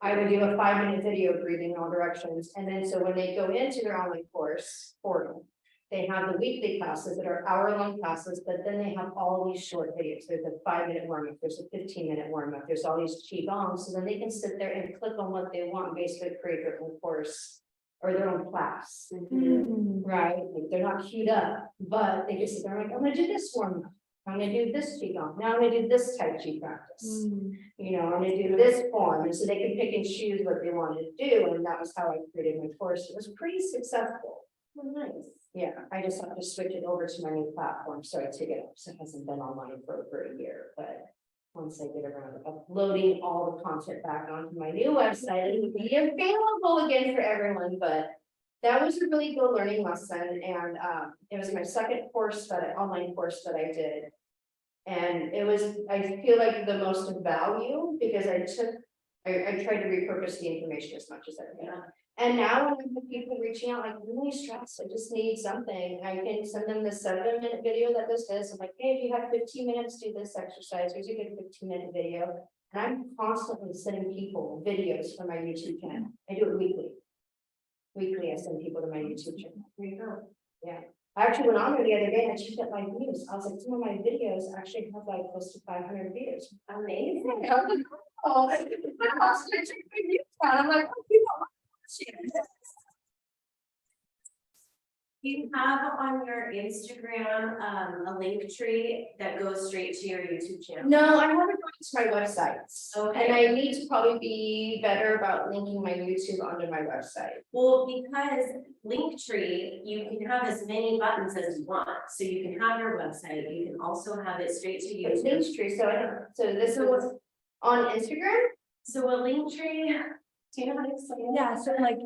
I would do a 5-minute video of breathing in all directions. And then so when they go into their online course portal, they have the weekly classes that are hour-long classes, but then they have all these short videos. There's a 5-minute warm-up, there's a 15-minute warm-up, there's all these Qigong. So then they can sit there and click on what they want, and basically create their own course or their own class. Mm. Right, like they're not queued up, but they just, they're like, I'm gonna do this one, I'm gonna do this Qigong, now I'm gonna do this Tai Chi practice. Mm. You know, I'm gonna do this form, and so they can pick and choose what they wanted to do, and that was how I created my course. It was pretty successful. Oh, nice. Yeah, I just have to switch it over to my new platform, so I took it off, so it hasn't been online for over a year, but. Once I get around to uploading all the content back onto my new website, it will be available again for everyone, but. That was a really good learning lesson, and it was my second online course that I did. And it was, I feel like the most value, because I tried to repurpose the information as much as I could. Yeah. And now when I have people reaching out, like, I'm really stressed, I just need something, I can send them the 7-minute video that does this. I'm like, hey, if you have 15 minutes, do this exercise, here's a good 15-minute video. And I'm constantly sending people videos from my YouTube channel. I do it weekly. Weekly, I send people to my YouTube channel. There you go. Yeah, actually went on there the other day and I checked out my views. I was like, some of my videos actually have like close to 500 views. Amazing. I was like, oh, I'm like, oh, people are watching. You have on your Instagram, a link tree that goes straight to your YouTube channel. No, I haven't gone to my websites. Okay. And I need to probably be better about linking my YouTube onto my website. Well, because Linktree, you can have as many buttons as you want, so you can have your website, you can also have it straight to It's YouTube. Linktree, so I don't, so this was on Instagram? So a Linktree, do you know how to explain it? Yeah, so like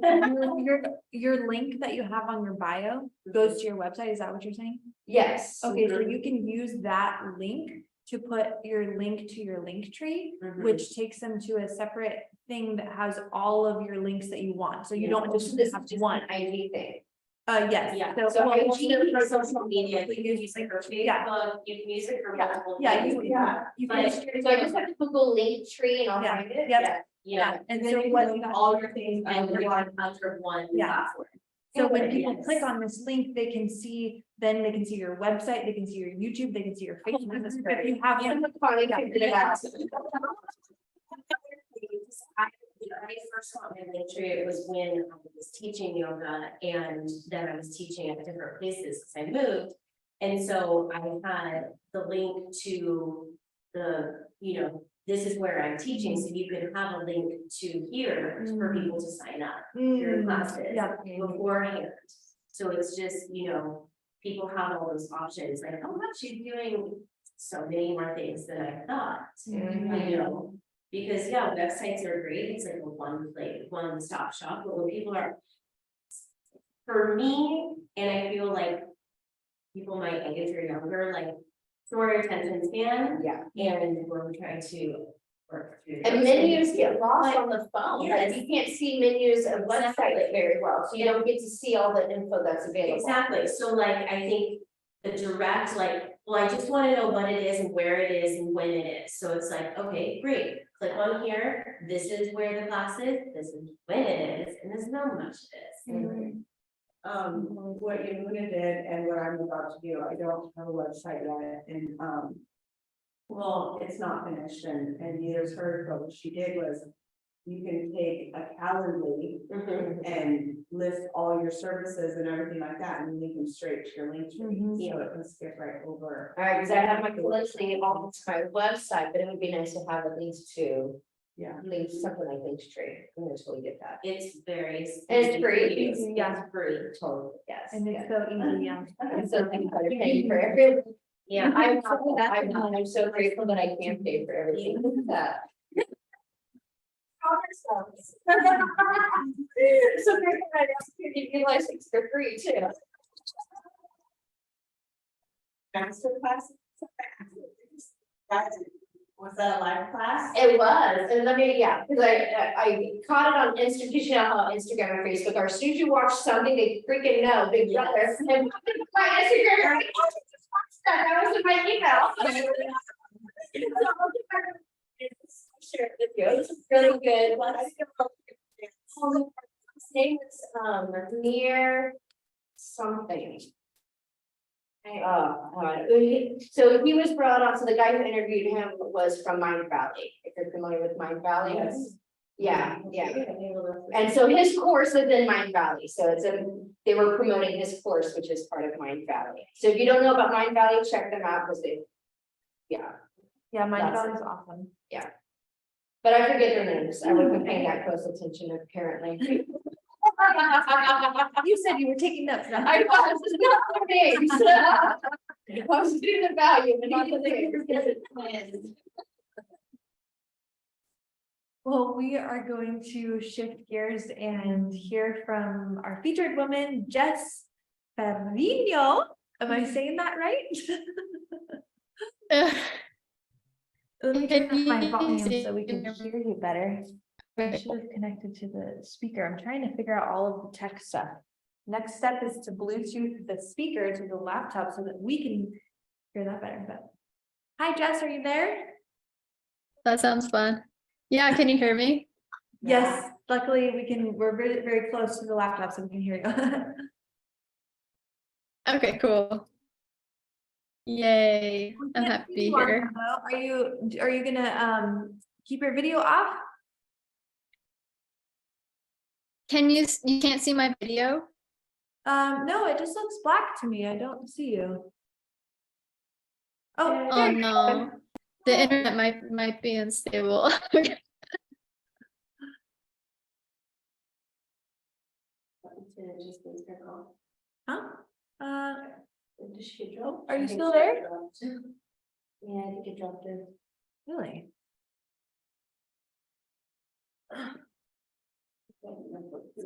your link that you have on your bio goes to your website, is that what you're saying? Yes. Okay, so you can use that link to put your link to your link tree, Mhm. which takes them to a separate thing that has all of your links that you want, so you don't So just this have is just one. an IG thing. Yes. Yeah. So well, IG for social media, you can use it for Yeah. Facebook, you can use it for Yeah, multiple yeah, things. you can. So I just have to Google Linktree and I'll Yeah. find it? Yep. Yeah, And then so you what, can link all your things and under you're one. on under one Yeah. platform. so when people Yes. click on this link, they can see, then they can see your website, they can see your YouTube, they can see your Facebook. That's If great. you have I'm one, finally figured it out. When I first saw my Linktree, it was when I was teaching yoga and then I was teaching at different places because I moved. And so I had the link to the, this is where I'm teaching, so you can have a link to here for people to sign up for your classes yeah. beforehand. So it's just, people have all those options, like, oh, wow, she's doing so many more things than I thought. Because websites are great, it's like a one-stop shop, but when people are. For me, and I feel like people my age or younger, like short attention span, Yeah. and we're trying to work through. And those menus things. get lost Like, on the phone, yes. like you can't see menus of Exactly. websites very well, so you don't get to see all the info that's available. Exactly, so like, I think the direct, like, well, I just wanna know what it is and where it is and when it is, so it's like, okay, great. Click on here, this is where the class is, this is when it is, and this is how much it is. What Yamuna did and what I'm about to do, I don't have a website yet, and, well, it's not finished, and neither is hers, but what she did was, you can take a Calendly Mhm. and list all your services and everything like that, and link them straight to your link tree, so it can skip right over. Alright, because I have my Calendly on my website, but it would be nice to have at least two. Yeah. Link something like Linktree, I'm gonna totally get that. It's very. And it's free. easy to use. Yeah. It's free. Totally, yes. And it's so easy, yeah. I'm so thankful you're paying for everything. Yeah, I'm so grateful that I can pay for everything. Look at that. So grateful that I can utilize things for free too. Master class. Was that a live class? It was, and let me, because I caught it on Instagram, because you know how Instagram and Facebook are, as soon as you watch something, they freaking know, Big Brother. And my Instagram, I'm like, oh, I just watched that was in my email. Share it with you, it's really good. His name is near something. So he was brought on, so the guy who interviewed him was from Mind Valley, if you're familiar with Mind Valley. Yes. Yeah. And so his course is in Mind Valley, so they were promoting his course, which is part of Mind Valley. So if you don't know about Mind Valley, check them out, because Yeah, my That's dog is awesome. but I forget their names, I wasn't paying that close attention apparently. You said you were taking notes. no? I was, it's not the names. I was doing the value, but not the names. Well, we are going to shift gears and hear from our featured woman, JESS FERRIGNO. Am I saying that right? Let me turn up my volume so we can hear you better. I should have connected to the speaker. I'm trying to figure out all of the tech stuff. Next step is to Bluetooth the speaker to the laptop so that we can hear that better. But hi, Jess, are you there? That sounds fun. Yeah, can you hear me? Yes, luckily we're very, very close to the laptop so we can hear you. Okay, cool. Yay, We I'm can't happy to see be you on here. demo. Are you gonna keep your video off? You can't see my video? No, it just looks black to me. I don't see you. Oh, Oh there you no, go. the internet might be unstable. Just needs her call. Huh? Uh, Did she get dropped? are you I think still she got there? dropped. Yeah, I think it dropped her. really?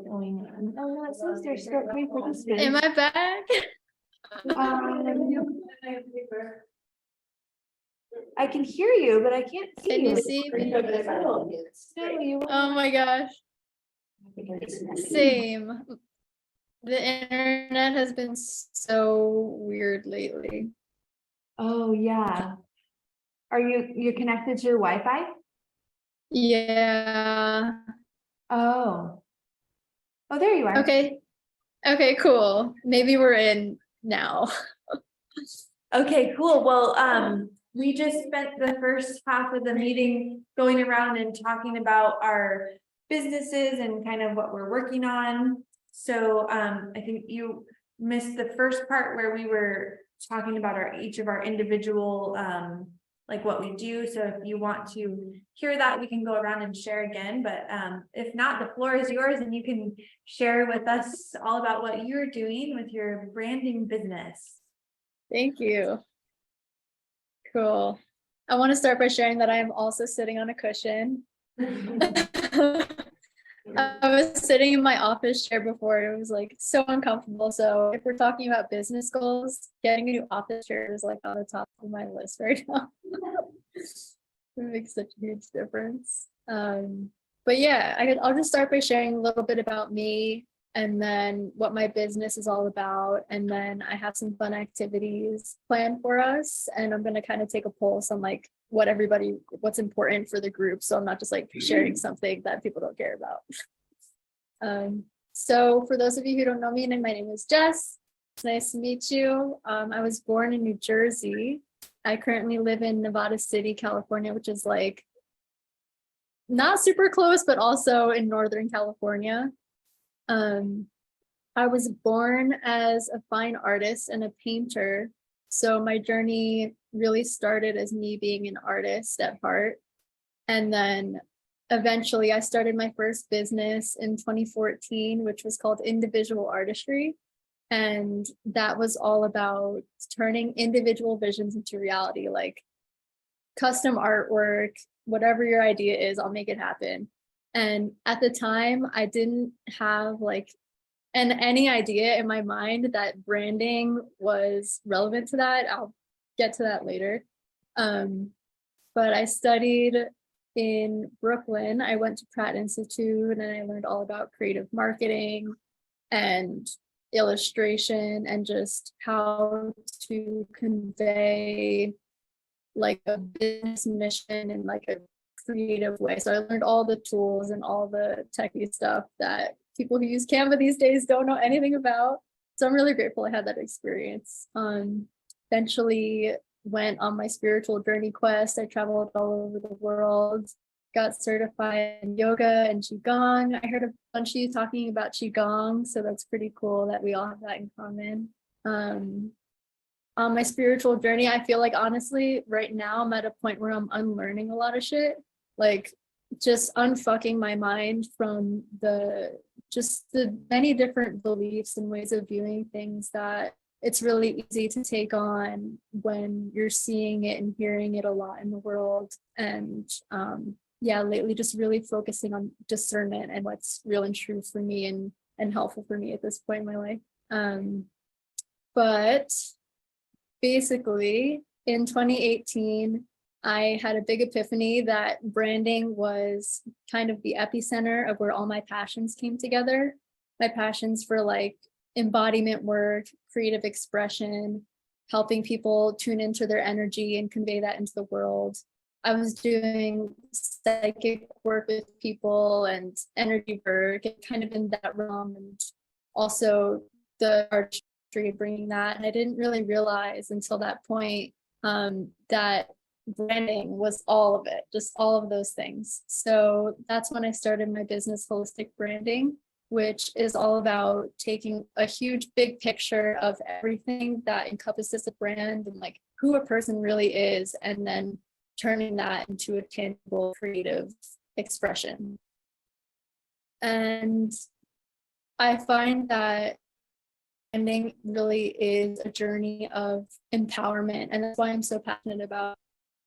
Going on. Oh, no, it says there's still three participants. Am I back? I can hear you, but I can't see Can you. you see me? No, you Oh my gosh, same. The internet has been so weird lately. Oh, yeah. You're connected to your Wi-Fi? Yeah, Oh. Oh, there you are. okay. Okay, cool. Maybe we're in now. Okay, cool. Well, we just spent the first half of the meeting going around and talking about our businesses and kind of what we're working on. So, I think you missed the first part where we were talking about each of our individual, like what we do. So if you want to hear that, we can go around and share again, but, if not, the floor is yours and you can share with us all about what you're doing with your branding business. Thank you. Cool. I want to start by sharing that I am also sitting on a cushion. I was sitting in my office chair before. It was like so uncomfortable. So if we're talking about business goals, getting a new office chair is like on the top of my list right now. It makes such a huge difference. But yeah, I'll just start by sharing a little bit about me and then what my business is all about. And then I have some fun activities planned for us. And I'm going to kind of take a pulse on like what's important for the group. So I'm not just like sharing something that people don't care about. So for those of you who don't know me, my name is Jess. It's nice to meet you. I was born in New Jersey. I currently live in Nevada City, California, which is like not super close, but also in Northern California. I was born as a fine artist and a painter. So my journey really started as me being an artist at heart. And then eventually I started my first business in 2014, which was called Individual Artistry. And that was all about turning individual visions into reality, like custom artwork, whatever your idea is, I'll make it happen. And at the time, I didn't have like any idea in my mind that branding was relevant to that. I'll get to that later. But I studied in Brooklyn. I went to Pratt Institute and I learned all about creative marketing and illustration and just how to convey like a business mission in like a creative way. So I learned all the tools and all the techie stuff that people who use Canva these days don't know anything about. So I'm really grateful I had that experience. Eventually went on my spiritual journey quest. I traveled all over the world, got certified in yoga and Qigong. I heard a bunch of you talking about Qigong, so that's pretty cool that we all have that in common. On my spiritual journey, I feel like honestly, right now I'm at a point where I'm unlearning a lot of shit, like just unfucking my mind from the many different beliefs and ways of viewing things that it's really easy to take on when you're seeing it and hearing it a lot in the world. And yeah, lately just really focusing on discernment and what's real and true for me and helpful for me at this point in my life. But basically in 2018, I had a big epiphany that branding was kind of the epicenter of where all my passions came together. My passions for like embodiment work, creative expression, helping people tune into their energy and convey that into the world. I was doing psychic work with people and energy work, kind of in that realm, and also the art history of bringing that. And I didn't really realize until that point that branding was all of it, just all of those things. So that's when I started my business, Wholystic Branding, which is all about taking a huge big picture of everything that encompasses a brand and like who a person really is, and then turning that into a tangible creative expression. And I find that branding really is a journey of empowerment, and that's why I'm so passionate about it.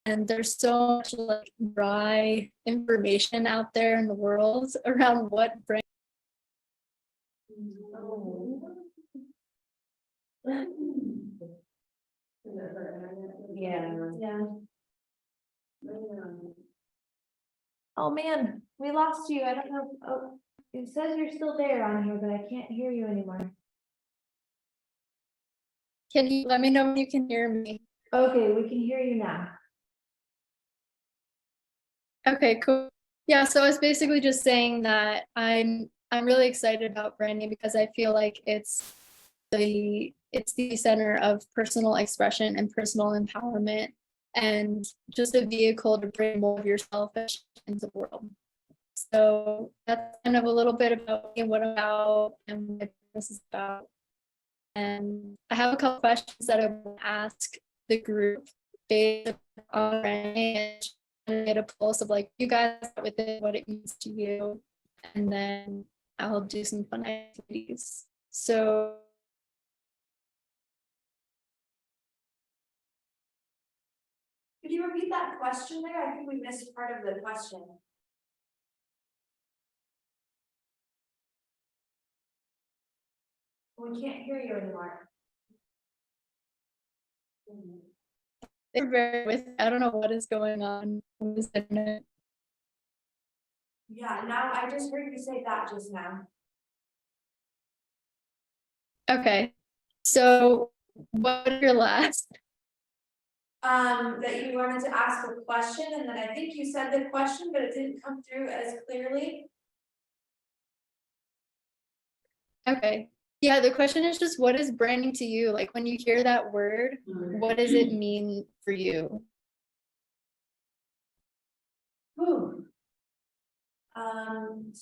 And there's so much like dry information out there in the world around what brand. Yeah. Yeah. Oh man, we lost you. I don't know. Oh, it says you're still there on here, but I can't hear you anymore. Can you let me know when you can hear me? Okay, we can hear you now. Okay, cool. Yeah, so I was basically just saying that I'm really excited about branding because I feel like it's the center of personal expression and personal empowerment, and just a vehicle to bring more of yourself into the world. So that's kind of a little bit about me, what I'm about and what this is about. And I have a couple questions that I want to ask the group based on branding, and get a pulse of like you guys with it, what it means to you, and then I'll do some fun activities. So Could you repeat that question there? I think we missed part of the question. We can't hear you anymore. they're very with, I don't know what is going on with this internet. Yeah, now I just heard you say that just now. Okay, so what are your last? That you wanted to ask a question, and then I think you said the question, but it didn't come through as clearly. Okay, yeah, the question is just what is branding to you? Like when you hear that word, what does it mean for you?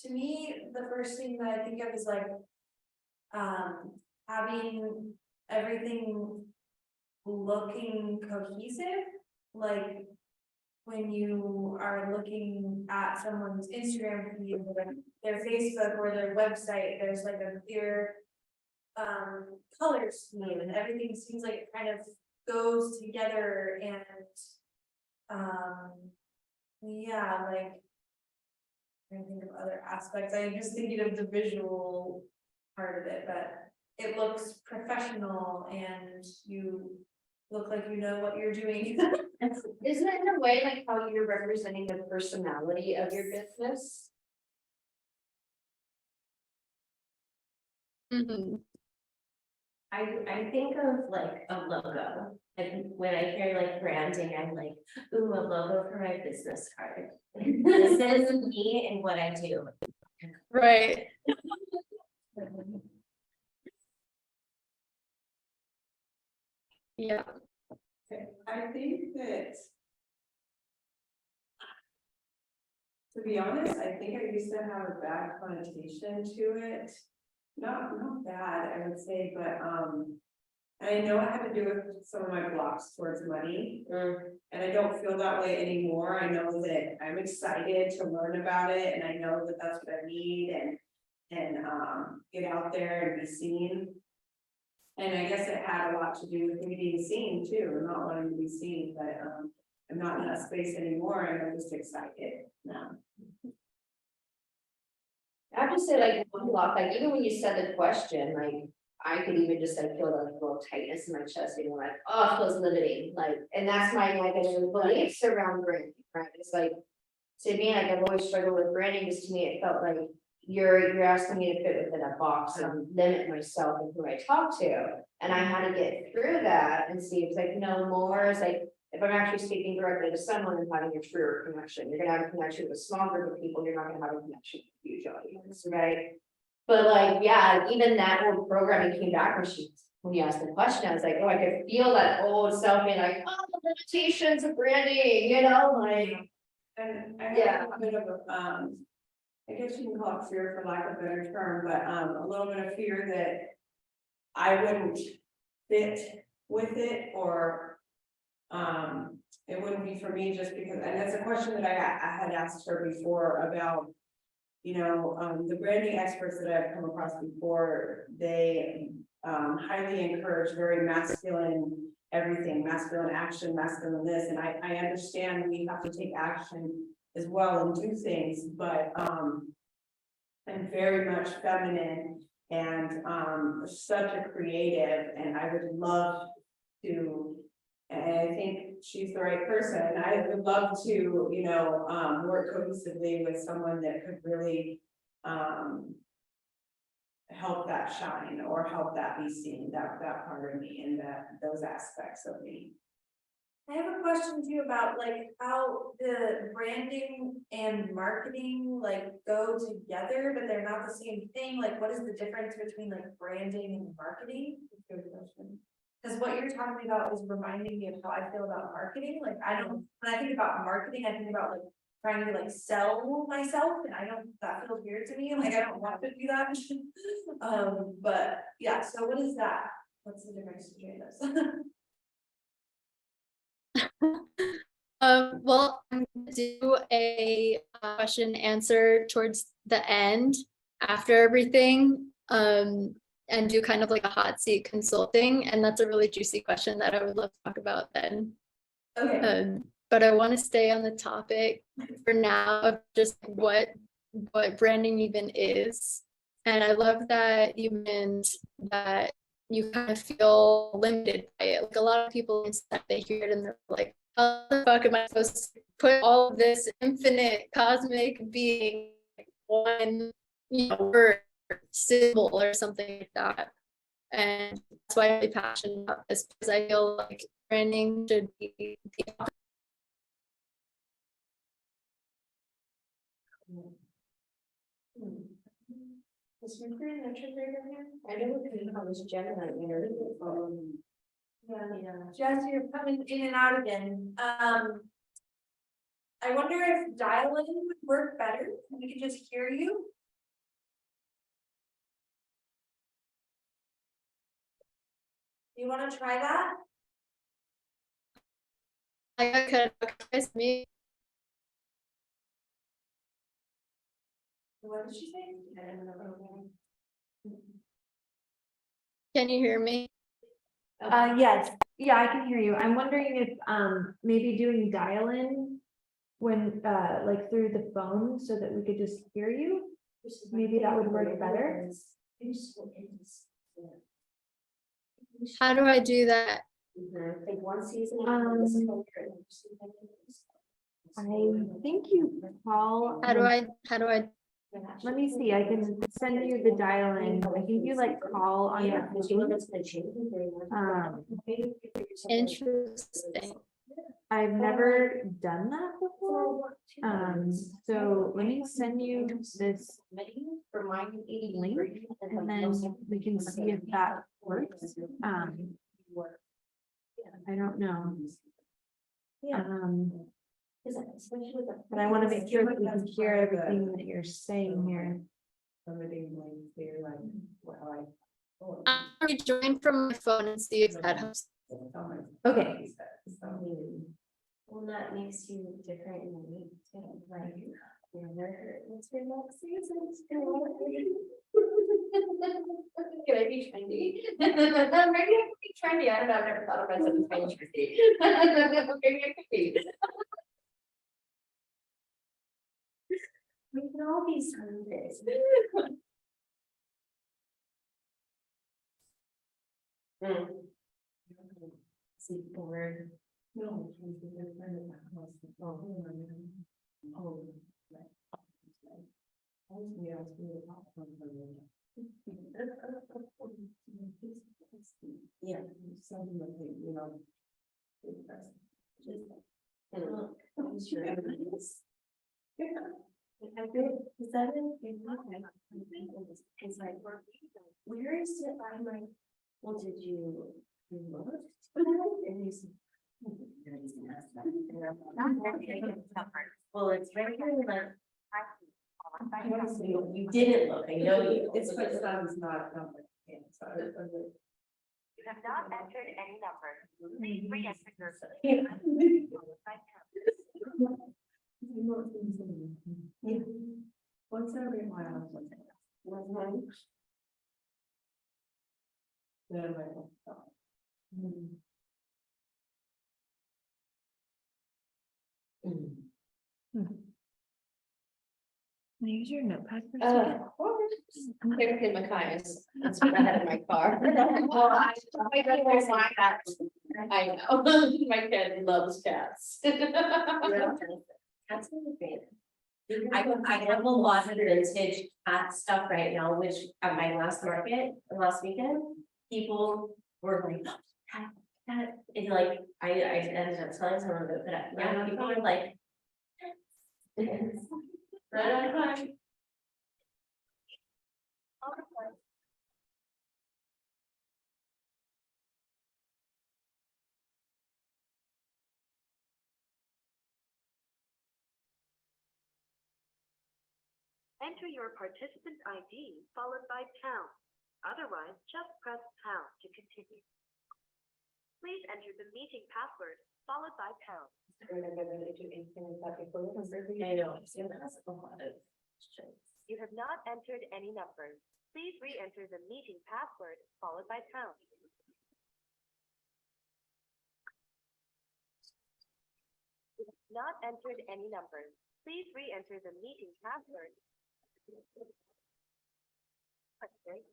To me, the first thing that I think of is like, having everything looking cohesive, like when you are looking at someone's Instagram feed or their Facebook or their website, there's like a clear color scheme and everything seems like it kind of goes together and yeah, like I think of other aspects. I'm just thinking of the visual part of it, but it looks professional and you look like you know what you're doing. Isn't it in a way like how you're representing the personality of your business? I think of like a logo, and when I hear like branding, I'm like, ooh, a logo for my business card. This is me and what I do. Right. Yeah. I think that. To be honest, I think I used to have a bad connotation to it. Not bad, I would say, but I know it had to do with some of my blocks towards money. And I don't feel that way anymore. I know that I'm excited to learn about it, and I know that that's what I need and get out there and be seen. And I guess it had a lot to do with me being seen too, and not wanting to be seen, but I'm not in that space anymore, and I'm just excited now. I have to say, like, one block, like, even when you said the question, like, I could even just like feel that little tightness in my chest, being like, oh, it feels limiting, like, and that's my like beliefs around branding, right? It's like, to me, like, I've always struggled with branding, because to me, it felt like you're asking me to fit within a box and limit myself and who I talk to. And I had to get through that and see, it's like, no more, it's like, if I'm actually speaking directly to someone and having a truer connection, you're gonna have a connection with a small group of people, you're not gonna have a connection with a huge audience, right? But like, yeah, even that whole programming came back when she when you asked the question, I was like, oh, I could feel that old self being like, oh, the limitations of branding, you know, like. And I Yeah. have a bit of a, I guess you can call it fear for lack of a better term, but, a little bit of fear that I wouldn't fit with it, or, it wouldn't be for me just because, and that's a question that I had asked her before about, you know, the branding experts that I've come across before, they, highly encourage very masculine everything, masculine action, masculine this, and I understand we have to take action as well and do things, but, I'm very much feminine and, such a creative, and I would love to, and I think she's the right person, I would love to, you know, work cohesively with someone that could really, help that shine or help that be seen, that part of me and those aspects of me. I have a question too about like how the branding and marketing like go together, but they're not the same thing. Like, what is the difference between like branding and marketing? Good question. Because what you're talking about is reminding me of how I feel about marketing. Like, I don't, when I think about marketing, I think about like trying to like sell myself, and I don't, that feels weird to me. Like, I don't want to do that. But yeah, so what is that? What's the difference between this? Well, I'm gonna do a question answer towards the end after everything, and do kind of like a hot seat consulting, and that's a really juicy question that I would love to talk about then. Okay. But I want to stay on the topic for now of just what branding even is. And I love that you meant that you kind of feel limited by it. Like a lot of people inside, they hear it and they're like, how the fuck am I supposed to put all of this infinite cosmic being in one, you know, word, symbol or something like that? And that's why I'm really passionate about this, because I feel like branding should be the Is Mercury in retrograde right now? I know we can call this Gemini, you know. Yeah, Jess, you're coming in and out again. I wonder if dial-in would work better, and we could just hear you. You wanna try that? I could guys me. What did she say? I don't know. Can you hear me? Yes, yeah, I can hear you. I'm wondering if, maybe doing dial-in when, like through the phone so that we could just hear you. Maybe that would work better. How do I do that? Like one season. I think you call. How do I Let me see, I can send you the dial-in. I think you like call on your phone. interesting? I've never done that before. So let me send you this For my link and then we can see if that works. I don't know. But I want to make sure that we can hear everything that you're saying here. I'm gonna join from my phone and see if that helps. Okay. Well, that makes you different in the week too, like. It's been long seasons. Can I be trendy? Maybe I could be trendy. I don't know. I've never thought of myself as being trendy. Maybe I could be. We can all be some days. See, bored. No. Yeah. Is that it? It's like, where is it on my Well, did you look? And you said, well, it's right here, like. You didn't look, I know you. It's my son's not number. Yeah, so You have not entered any number. Please re-enter your. Yeah. What's every mile? Can I use your notepad for a Of second? course. They're in my cars. That's what I had in my car. Well, I know, my kid loves cats. That's really great. I have a lot of vintage cat stuff right now, which at my last market, last weekend, people were like, "Oh, cat," and like, I ended up telling someone about that, yeah, people are like. Right on time. Enter your participant ID followed by pound. Otherwise, just press pound to continue. Please enter the meeting password followed by pound. I know, I've seen that a lot of shit. You have not entered any numbers. Please re-enter the meeting password followed by pound. You have not entered any numbers. Please re-enter the meeting password. 1, 6,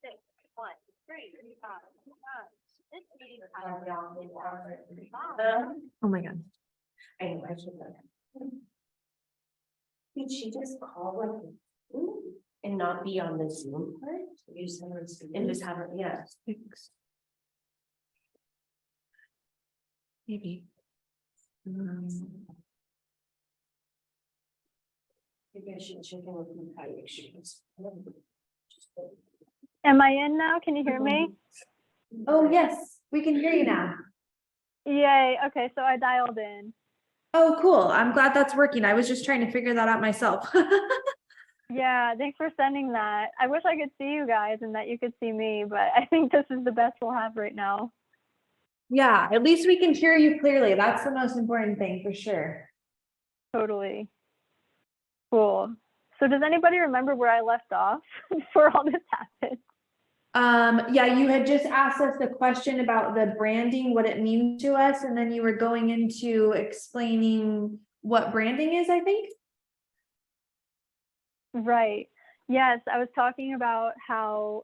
6, 1, 3, 5, 5. This meeting password. Oh my God. I know, I should know that. Could she just call like and not be on the Zoom part? You just have her and just have her, yeah. Six. Maybe. Maybe I should check in with them, how you shoes. Am I in now? Can you hear me? Oh, yes, we can hear you now. Yay. Okay, so I dialed in. Oh, cool. I'm glad that's working. I was just trying to figure that out myself. Yeah, thanks for sending that. I wish I could see you guys and that you could see me, but I think this is the best we'll have right now. Yeah, at least we can hear you clearly. That's the most important thing for sure. Totally. Cool. So does anybody remember where I left off before all this happened? Yeah, you had just asked us the question about the branding, what it means to us, and then you were going into explaining what branding is, I think. Right. Yes, I was talking about how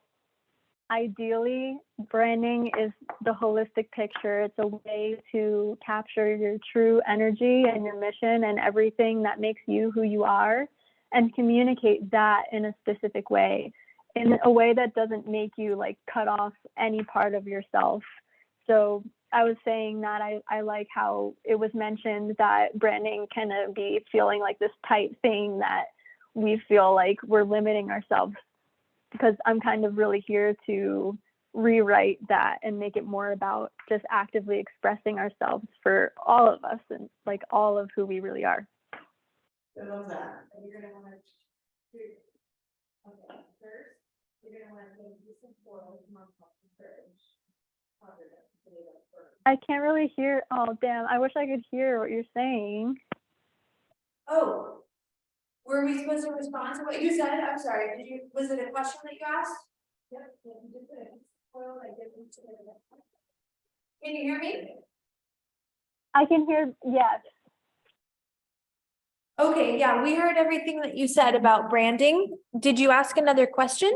ideally branding is the holistic picture. It's a way to capture your true energy and your mission and everything that makes you who you are and communicate that in a specific way, in a way that doesn't make you like cut off any part of yourself. So I was saying that I like how it was mentioned that branding can be feeling like this tight thing that we feel like we're limiting ourselves, because I'm kind of really here to rewrite that and make it more about just actively expressing ourselves for all of us and like all of who we really are. I love that. You're gonna want to do, okay, first, you're gonna want to make this important, more courage. I can't really hear. Oh, damn. I wish I could hear what you're saying. Oh, were we supposed to respond to what you said? I'm sorry, was it a question that you asked? Yep. Can you hear me? I can hear, yes. Okay, yeah, we heard everything that you said about branding. Did you ask another question?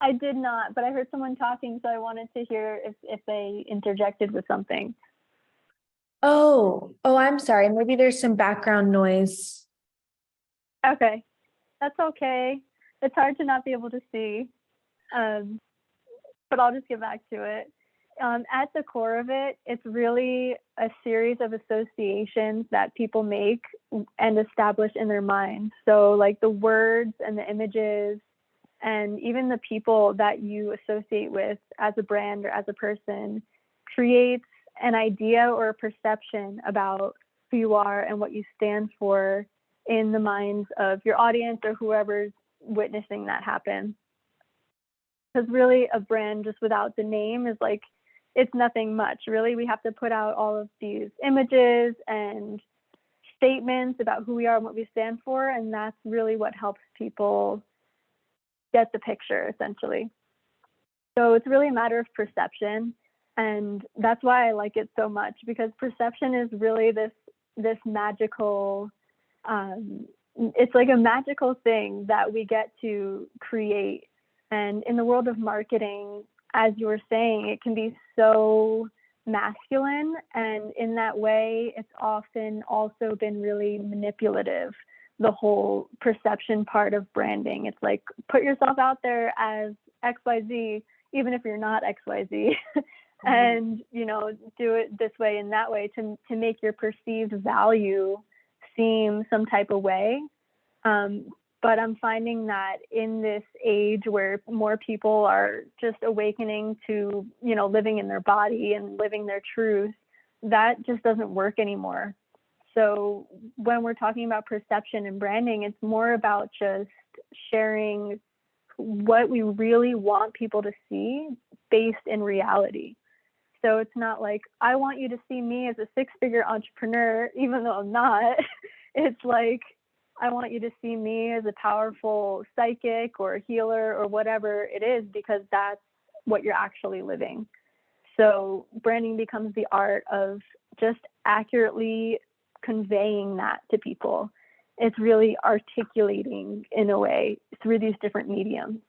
I did not, but I heard someone talking, so I wanted to hear if they interjected with something. Oh, I'm sorry. Maybe there's some background noise. Okay, that's okay. It's hard to not be able to see, but I'll just get back to it. At the core of it, it's really a series of associations that people make and establish in their mind. So like the words and the images and even the people that you associate with as a brand or as a person creates an idea or a perception about who you are and what you stand for in the minds of your audience or whoever's witnessing that happen. Because really a brand just without the name is like, it's nothing much. Really, we have to put out all of these images and statements about who we are and what we stand for, and that's really what helps people get the picture, essentially. So it's really a matter of perception, and that's why I like it so much, because perception is really this magical, it's like a magical thing that we get to create. And in the world of marketing, as you were saying, it can be so masculine, and in that way, it's often also been really manipulative, the whole perception part of branding. It's like, put yourself out there as XYZ, even if you're not XYZ, and, you know, do it this way and that way to make your perceived value seem some type of way. But I'm finding that in this age where more people are just awakening to, you know, living in their body and living their truth, that just doesn't work anymore. So when we're talking about perception and branding, it's more about just sharing what we really want people to see based in reality. So it's not like, I want you to see me as a 6-figure entrepreneur, even though I'm not. It's like, I want you to see me as a powerful psychic or healer or whatever it is, because that's what you're actually living. So branding becomes the art of just accurately conveying that to people. It's really articulating in a way through these different mediums.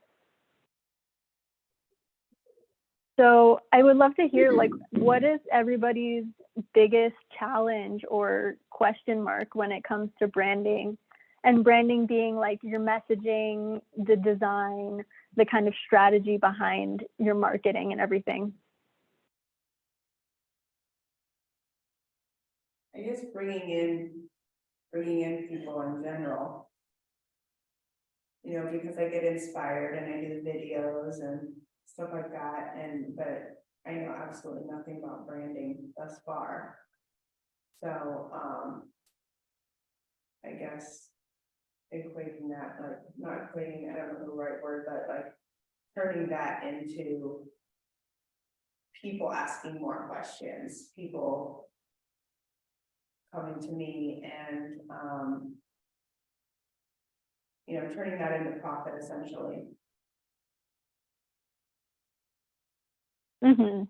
So I would love to hear, like, what is everybody's biggest challenge or question mark when it comes to branding? And branding being like your messaging, the design, the kind of strategy behind your marketing and everything. I guess bringing in people in general. You know, because I get inspired and I do the videos and stuff like that, but I know absolutely nothing about branding thus far. So, I guess equating that, like, not equating, I don't know the right word, but like turning that into people asking more questions, people coming to me and, you know, turning that into profit essentially. Mm-hmm.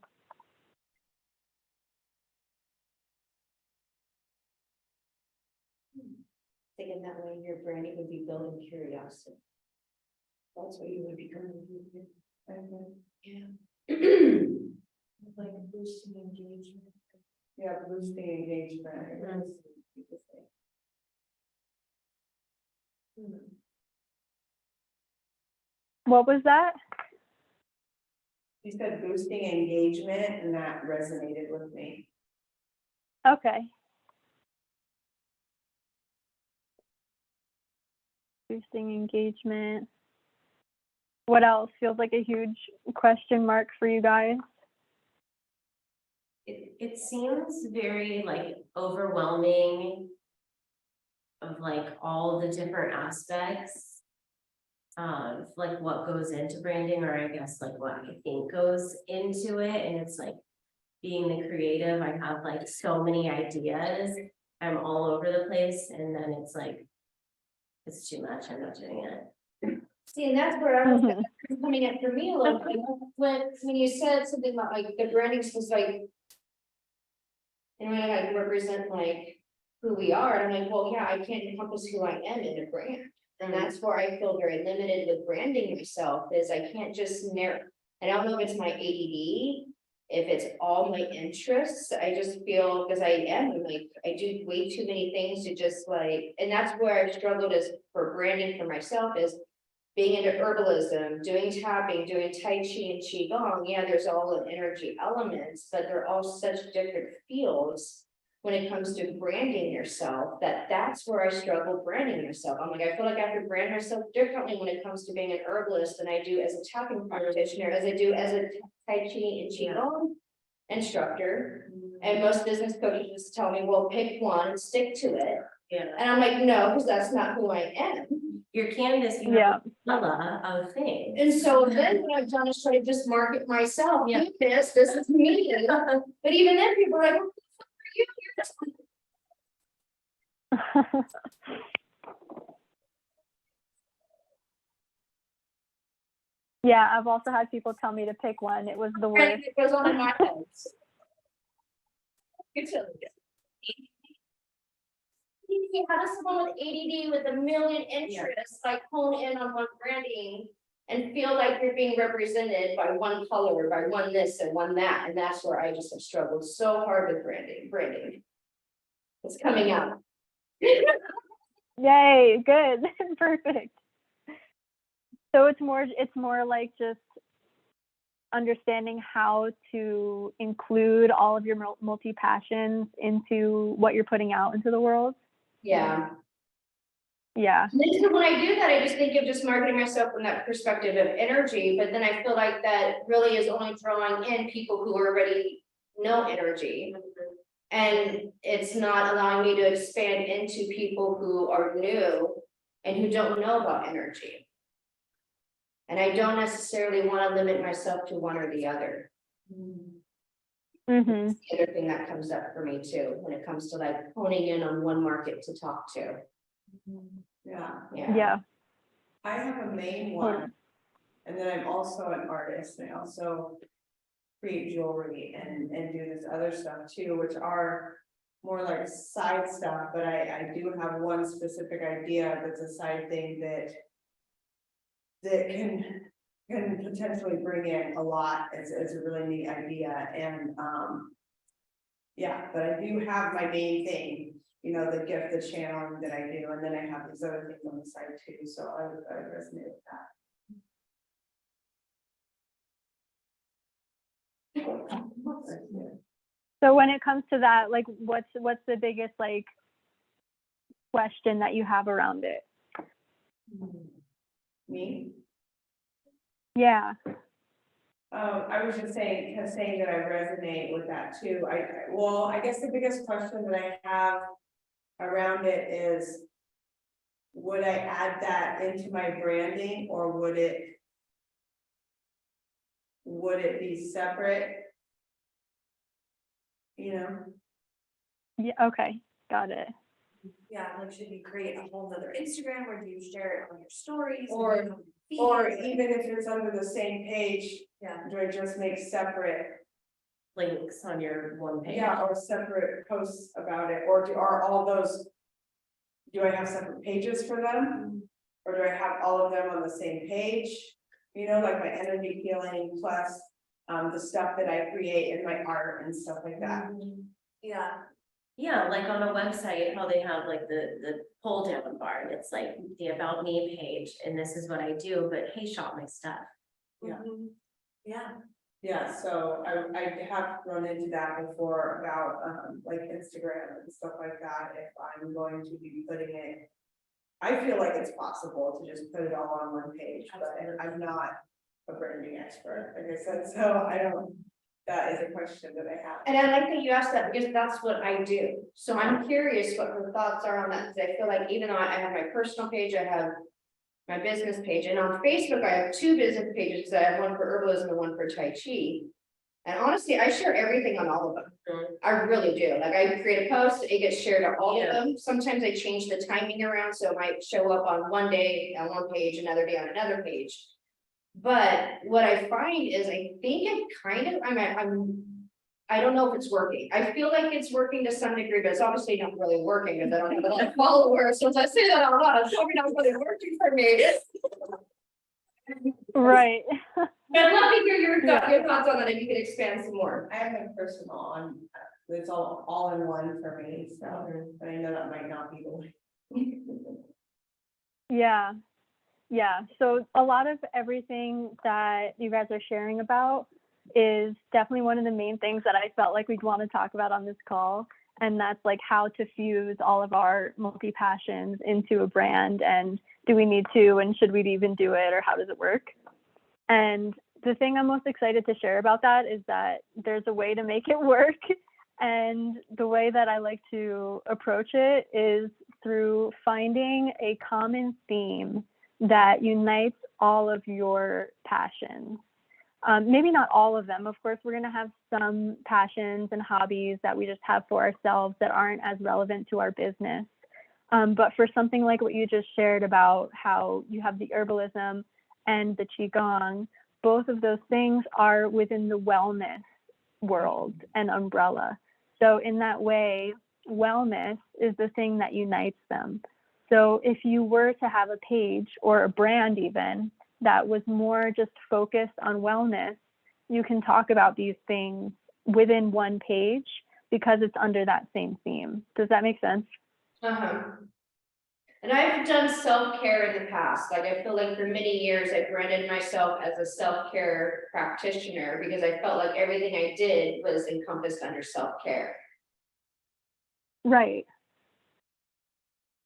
Thinking that way, your branding would be building curiosity. That's what you would become. Yeah. Like boosting engagement. Yeah, boosting engagement. What was that? You said boosting engagement, and that resonated with me. Okay. Boosting engagement. What else feels like a huge question mark for you guys? It seems very like overwhelming of like all the different aspects of like what goes into branding, or I guess like what I think goes into it. And it's like, being the creative, I have like so many ideas, I'm all over the place, and then it's like, it's too much, I'm not doing it. See, and that's where I was coming at for me a little bit, when you said something about like the branding was like. And when I represent like who we are, and I'm like, well, yeah, I can't encompass who I am in a brand. And that's where I feel very limited with branding myself, is I can't just narrow. I don't know if it's my ADD, if it's all my interests, I just feel, because I am like, I do way too many things to just like, and that's where I've struggled is for branding for myself, is being into herbalism, doing tapping, doing Tai Chi and Qigong. Yeah, there's all the energy elements, but they're all such different fields when it comes to branding yourself, that's where I struggle branding yourself. I'm like, I feel like I have to brand myself differently when it comes to being an herbalist than I do as a tapping practitioner, as I do as a Tai Chi and Qigong instructor. And most business coaches just tell me, well, pick one and stick to it. Yeah, And I'm like, no, because that's not who I am. your canvas, you Yeah. have a umbrella of things. And so then what I've done is try to just market myself. Yeah. This is me. But even then people are like, "Who the fuck are you?" Yeah, I've also had people tell me to pick one. It was the worst. And it goes on in my head. How does someone with ADD with a million interests like hone in on one branding and feel like you're being represented by one color, by one this and one that? And that's where I just have struggled so hard with branding. It's coming out. Yay, good, perfect. So it's more like just understanding how to include all of your multi-passions into what you're putting out into the world. Yeah. Yeah. And then when I do that, I just think of just marketing myself from that perspective of energy, but then I feel like that really is only drawing in people who already know energy. And it's not allowing me to expand into people who are new and who don't know about energy. And I don't necessarily want to limit myself to one or the other. Mm-hmm. That's the other thing that comes up for me too, when it comes to like honing in on one market to talk to. Yeah, Yeah. I have a main one, and then I'm also an artist, and I also create jewelry and do this other stuff too, which are more like side stuff, but I do have one specific idea that's a side thing that can potentially bring in a lot. It's a really neat idea, and yeah, but I do have my main thing, you know, the gift, the channeling that I do, and then I have these other things on the side too, so I would resonate with that. So when it comes to that, like, what's the biggest like question that you have around it? Me? Yeah. I was just saying that I resonate with that too. I guess the biggest question that I have around it is, would I add that into my branding, or would it be separate? You know? Yeah. Okay. Got it. Yeah, like should you create a whole nother Instagram, or do you share it on your stories? Or- on your feed? Or even if it's under the same page, Yeah. do I just make separate? Links on your one page. Yeah, or separate posts about it, or are all those? Do I have separate pages for them? Or do I have all of them on the same page? You know, like my energy healing plus the stuff that I create in my art and stuff like that. Yeah, Yeah, like on a website, how they have like the pull down bar, and it's like the about me page, and this is what I do, but hey, shop my stuff. Yeah. yeah, Yeah, so I have run into that before about like Instagram and stuff like that, if I'm going to be putting it. I feel like it's possible to just put it all on one page, but I'm not a branding expert, like I said, so I don't, that is a question that I have. And I like that you asked that because that's what I do. So I'm curious what her thoughts are on that, because I feel like even though I have my personal page, I have my business page, and on Facebook, I have two business pages, because I have one for herbalism and one for Tai Chi. And honestly, I share everything on all of them. I really do. Like I create a post, it gets shared on all of them. Sometimes I change the timing around, so it might show up on one day on one page, another day on another page. But what I find is I think it kind of, I don't know if it's working. I feel like it's working to some degree, but it's obviously not really working because I don't have a lot of followers. So as I say that out loud, it's probably not really working for me. Right. But I'd love to hear your thoughts on that, if you could expand some more. I have my personal on, it's all in one for me, so, but I know that might not be the way. Yeah. Yeah. So a lot of everything that you guys are sharing about is definitely one of the main things that I felt like we'd want to talk about on this call. And that's like how to fuse all of our multi-passions into a brand, and do we need to, and should we even do it, or how does it work? And the thing I'm most excited to share about that is that there's a way to make it work. And the way that I like to approach it is through finding a common theme that unites all of your passions. Maybe not all of them. Of course, we're going to have some passions and hobbies that we just have for ourselves that aren't as relevant to our business. But for something like what you just shared about how you have the herbalism and the Qigong, both of those things are within the wellness world and umbrella. So in that way, wellness is the thing that unites them. So if you were to have a page or a brand even that was more just focused on wellness, you can talk about these things within one page because it's under that same theme. Does that make sense? And I've done self-care in the past. Like, I feel like for many years I branded myself as a self-care practitioner because I felt like everything I did was encompassed under self-care. Right.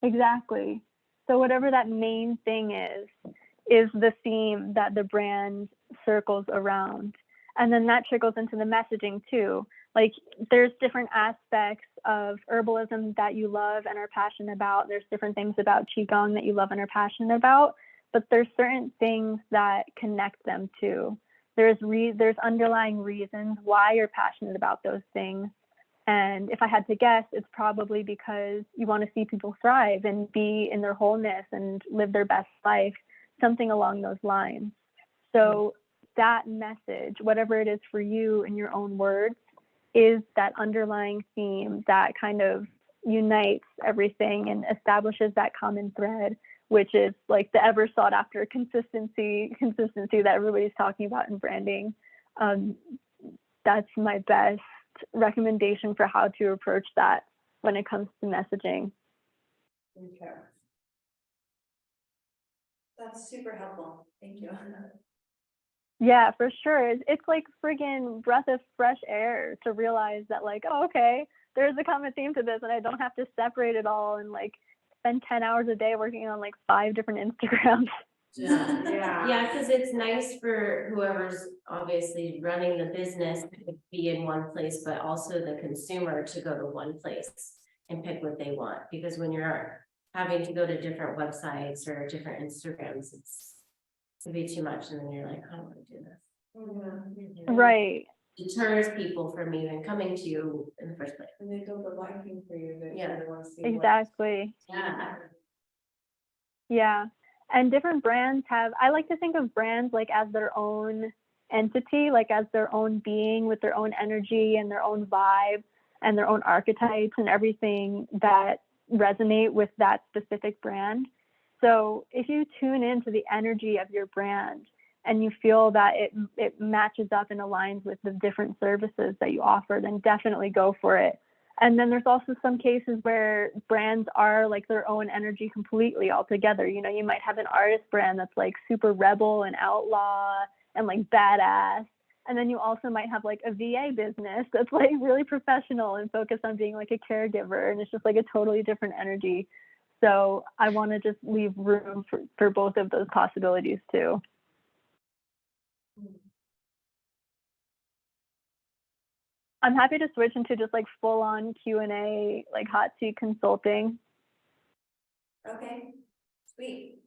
Exactly. So whatever that main thing is the theme that the brand circles around. And then that trickles into the messaging too. Like, there's different aspects of herbalism that you love and are passionate about. There's different things about Qigong that you love and are passionate about, but there's certain things that connect them too. There's underlying reasons why you're passionate about those things. And if I had to guess, it's probably because you want to see people thrive and be in their wholeness and live their best life, something along those lines. So that message, whatever it is for you in your own words, is that underlying theme that kind of unites everything and establishes that common thread, which is like the ever sought after consistency that everybody's talking about in branding. That's my best recommendation for how to approach that when it comes to messaging. Okay. That's super helpful. Thank you. Yeah, for sure. It's like friggin' breath of fresh air to realize that, like, oh, okay, there's a common theme to this and I don't have to separate it all and like spend 10 hours a day working on like 5 different Instagrams. Yeah, because it's nice for whoever's obviously running the business to be in one place, but also the consumer to go to one place and pick what they want. Because when you're having to go to different websites or different Instagrams, it's to be too much, and then you're like, I don't want to do this. Right. Deters people from even coming to you in the first place. And they build a liking for you. They want to see Exactly. Yeah. Yeah. And different brands I like to think of brands like as their own entity, like as their own being with their own energy and their own vibe and their own archetypes and everything that resonate with that specific brand. So if you tune into the energy of your brand and you feel that it matches up and aligns with the different services that you offer, then definitely go for it. And then there's also some cases where brands are like their own energy completely altogether. You know, you might have an artist brand that's like super rebel and outlaw and like badass. And then you also might have like a VA business that's like really professional and focused on being like a caregiver. And it's just like a totally different energy. So I want to just leave room for both of those possibilities too. I'm happy to switch into just like full on Q&A, like hot seat consulting. Okay, sweet.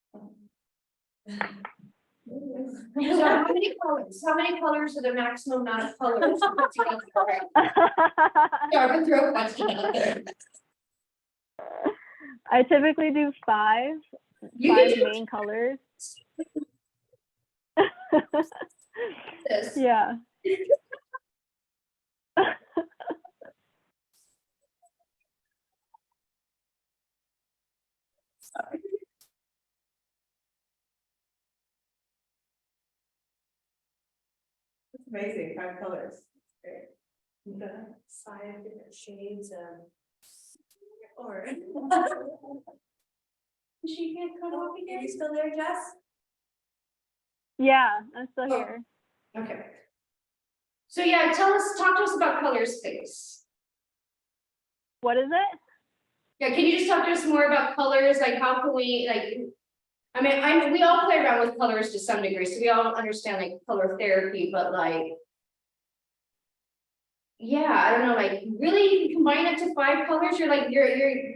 So how many colors? How many colors are the maximum amount of colors? I'm throw a question out there. I typically do five main colors. Yeah. It's amazing, 5 colors. Great. The 5 different shades of or she can't come over Are here. you still there, Jess? Yeah, I'm still here. Okay. So yeah, talk to us about color space. What is it? Yeah, can you just talk to us more about colors, like how can we, like, I mean, we all play around with colors to some degree, so we all understand like color therapy, but like. Yeah, I don't know, like, really, you can combine up to 5 colors, you're like,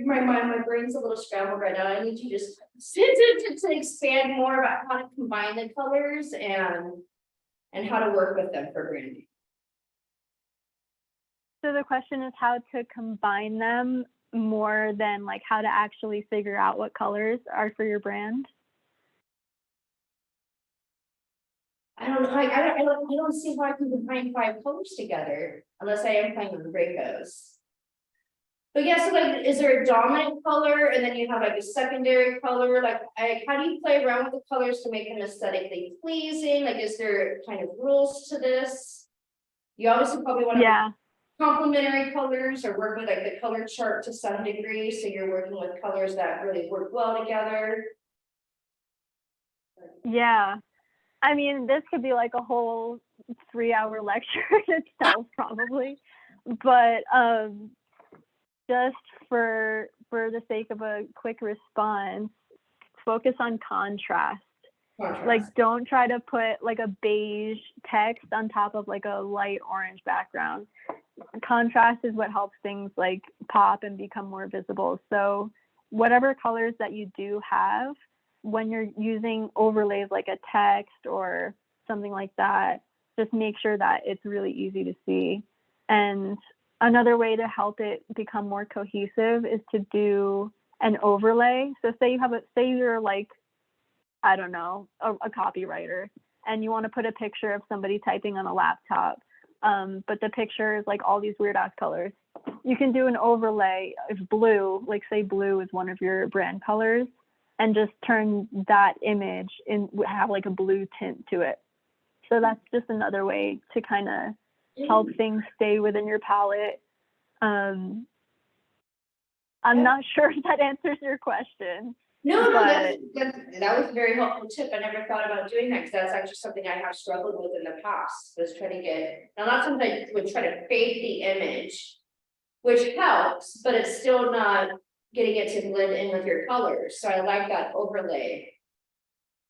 my brain's a little scrambled right now, I need you just to expand more about how to combine the colors and how to work with them for branding. So the question is how to combine them more than like how to actually figure out what colors are for your brand. I don't know, like, I don't see how I can combine 5 colors together unless I am playing with Dracos. But yeah, so like, is there a dominant color and then you have like a secondary color? Like, how do you play around with the colors to make them aesthetically pleasing? Like, is there kind of rules to this? You obviously probably want to Yeah. complementary colors or work with like the color chart to some degree. So you're working with colors that really work well together. Yeah. I mean, this could be like a whole 3-hour lecture in itself, probably. But just for the sake of a quick response, focus on contrast. Like, don't try to put like a beige text on top of like a light orange background. Contrast is what helps things like pop and become more visible. So whatever colors that you do have, when you're using overlays like a text or something like that, just make sure that it's really easy to see. And another way to help it become more cohesive is to do an overlay. So say you're like, I don't know, a copywriter, and you want to put a picture of somebody typing on a laptop, but the picture is like all these weird ass colors. You can do an overlay of blue, like say blue is one of your brand colors, and just turn that image and have like a blue tint to it. So that's just another way to kind of help things stay within your palette. I'm not sure if that answers your question. No, that was a very helpful tip. I never thought about doing that because that's actually something I have struggled with in the past, was trying to get, now not something I would try to fake the image, which helps, but it's still not getting it to blend in with your colors. So I like that overlay.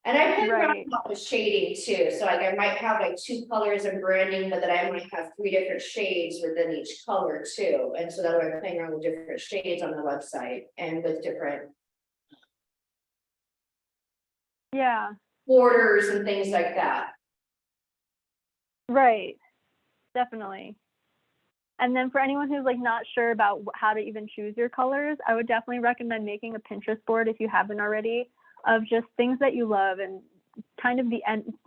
And I play around a lot with shading too. So like I might have like 2 colors of branding, but then I might have 3 different shades within each color too. And so that way I'm playing around with different shades on the website and with different borders and things like that. Right, definitely. And then for anyone who's like not sure about how to even choose your colors, I would definitely recommend making a Pinterest board if you haven't already, of just things that you love and kind of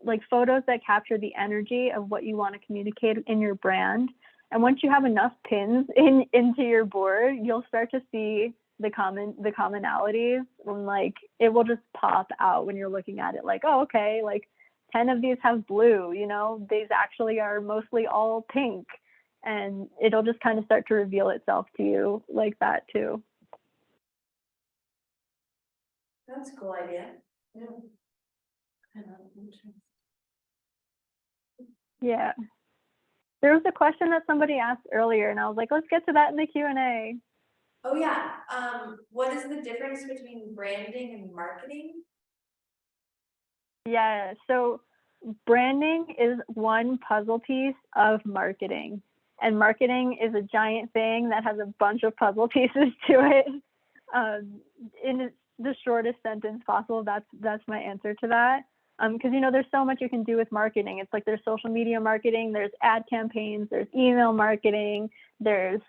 like photos that capture the energy of what you want to communicate in your brand. And once you have enough pins into your board, you'll start to see the commonalities, and like it will just pop out when you're looking at it, like, oh, okay, like 10 of these have blue, you know, these actually are mostly all pink, and it'll just kind of start to reveal itself to you like that too. That's a cool idea. Yeah. There was a question that somebody asked earlier, and I was like, let's get to that in the Q&A. Oh yeah, what is the difference between branding and marketing? Yeah, so branding is one puzzle piece of marketing, and marketing is a giant thing that has a bunch of puzzle pieces to it. In the shortest sentence possible, that's my answer to that. Because you know, there's so much you can do with marketing. It's like there's social media marketing, there's ad campaigns, there's email marketing, there's